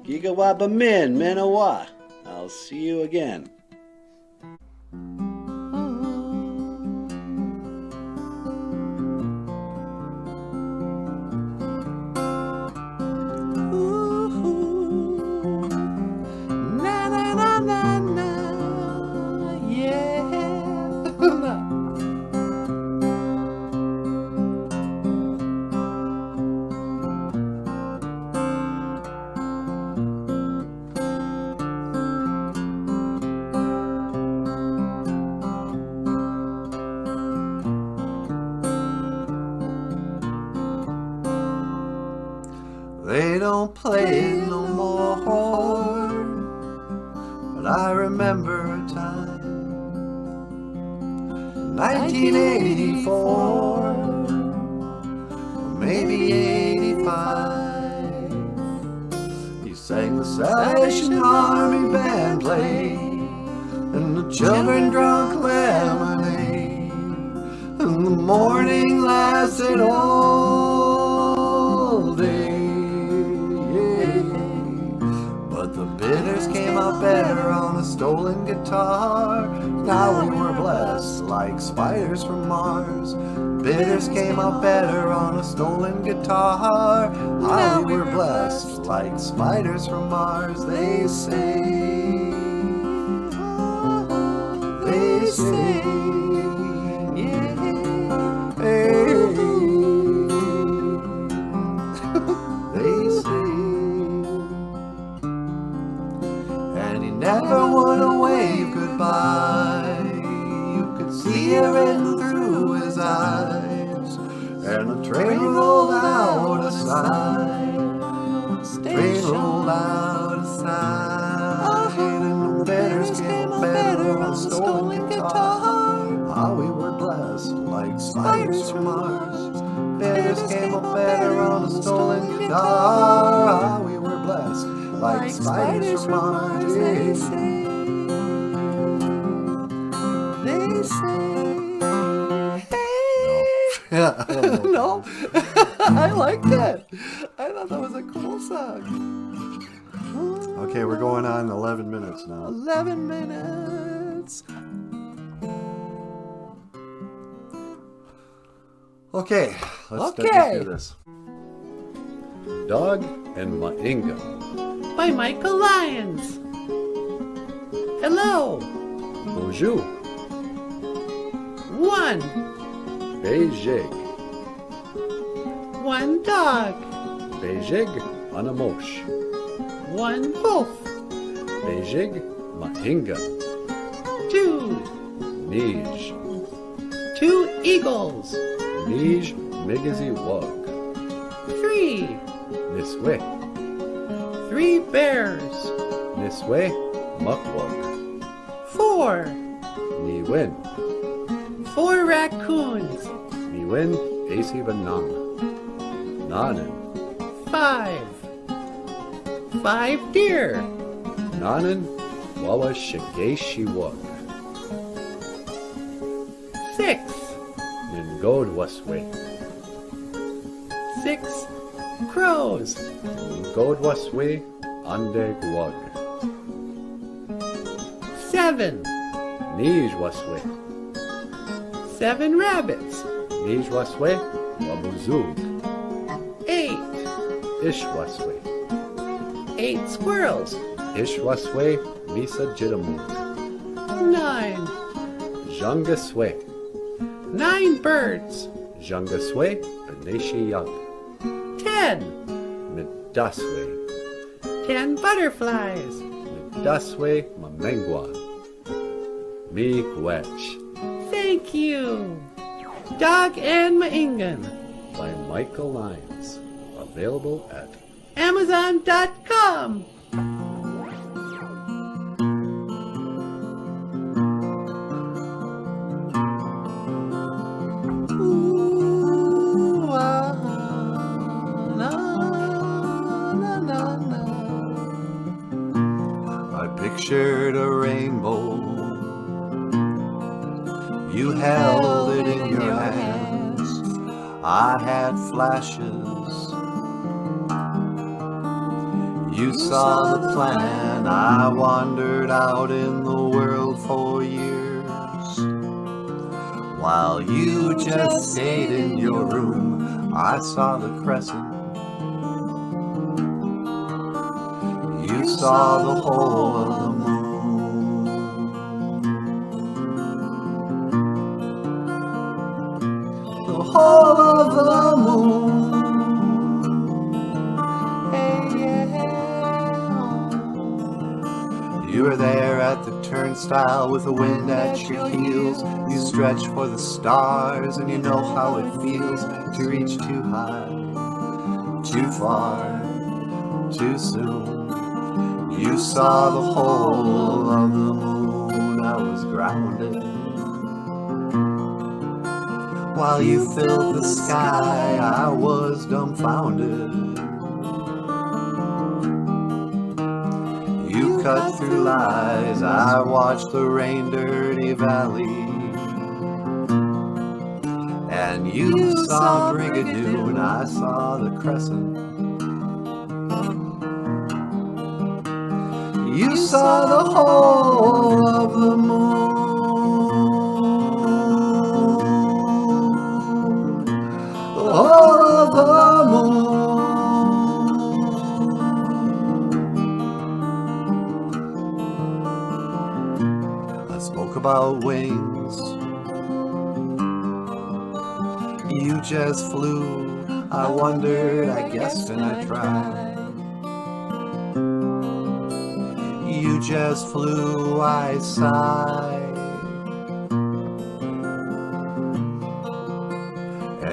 Gigawaba min, Minawa. I'll see you again. They don't play no more, but I remember a time, 1984, or maybe 85. He sang the Salvation Army band played, and the children drank lemonade, and the morning lasted all day. The bitters came out better on a stolen guitar. Now we were blessed like spiders from Mars. Bitters came out better on a stolen guitar. Now we were blessed like spiders from Mars. They say, yeah, hey, they say. Never wanna wave goodbye. You could see it written through his eyes. And the Train rolled out of sight. Train rolled out of sight. And the betters came a better on a stolen guitar. Ah, we were blessed like spiders from Mars. Betters came a better on a stolen guitar. Ah, we were blessed like spiders from Mars. They say. Yeah, I don't know. No, I like that. I thought that was a cool song. Okay, we're going on 11 minutes now. 11 minutes. Okay, let's do this. Dog and Mainga by Michael Lyons. Hello. Bonjour. 1. Beijig. 1 dog. Beijig Anamosh. 1 wolf. Beijig Mainga. 2. Nij. 2 eagles. Nij Migazi Wug. 3. Niswe. 3 bears. Niswe Mukwug. 4. Niwin. 4 raccoons. Niwin Asi Banang. Nanan. 5. 5 deer. Nanan Wawa Shigeshi Wug. 6. Ningod Waswe. 6 crows. Ningod Waswe Andeg Wug. 7. Nij Waswe. 7 rabbits. Nij Waswe Wabuzug. 8. Ish Waswe. 8 squirrels. Ish Waswe Misa Jidamug. 9. Jangaswe. 9 birds. Jangaswe Beneshi Yug. 10. Midaswe. 10 butterflies. Midaswe Mamengwa. Miigwech. Thank you. Dog and Maingan. By Michael Lyons. Available at Amazon.com. Ooh, ah, na, na, na, na. I pictured a rainbow. You held it in your hands. I had flashes. You saw the plan. I wandered out in the world for years. While you just stayed in your room, I saw the crescent. You saw the whole of the moon. The whole of the moon. Hey, yeah. You were there at the turnstile with the wind at your heels. You stretch for the stars and you know how it feels to reach too high, too far, too soon. You saw the whole of the moon. I was grounded while you filled the sky. I was dumbfounded. You cut through lies. I watched the rain-dirty valley. And you saw Brigadoon. I saw the crescent. You saw the whole of the moon. The whole of the moon. I spoke about wings. You just flew. I wondered, I guessed, and I tried. You just flew, I sighed.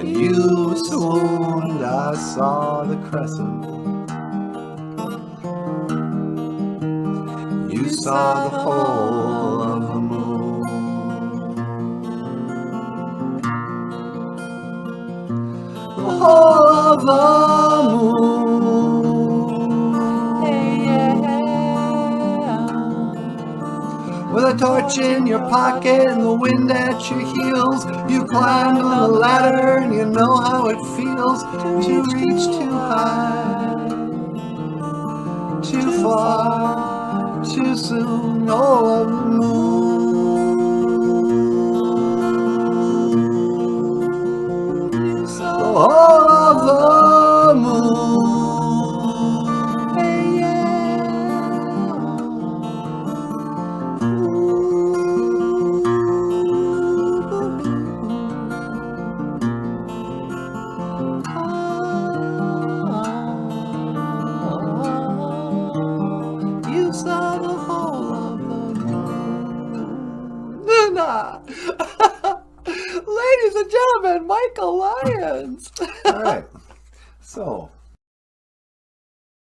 When you swooned, I saw the crescent. You saw the whole of the moon. The whole of the moon. With a torch in your pocket and the wind at your heels, you climbed on the ladder and you know how it feels to reach too high, too far, too soon. Oh, the moon. The whole of the moon. You saw the whole of the moon. Ladies and gentlemen, Michael Lyons. All right. So,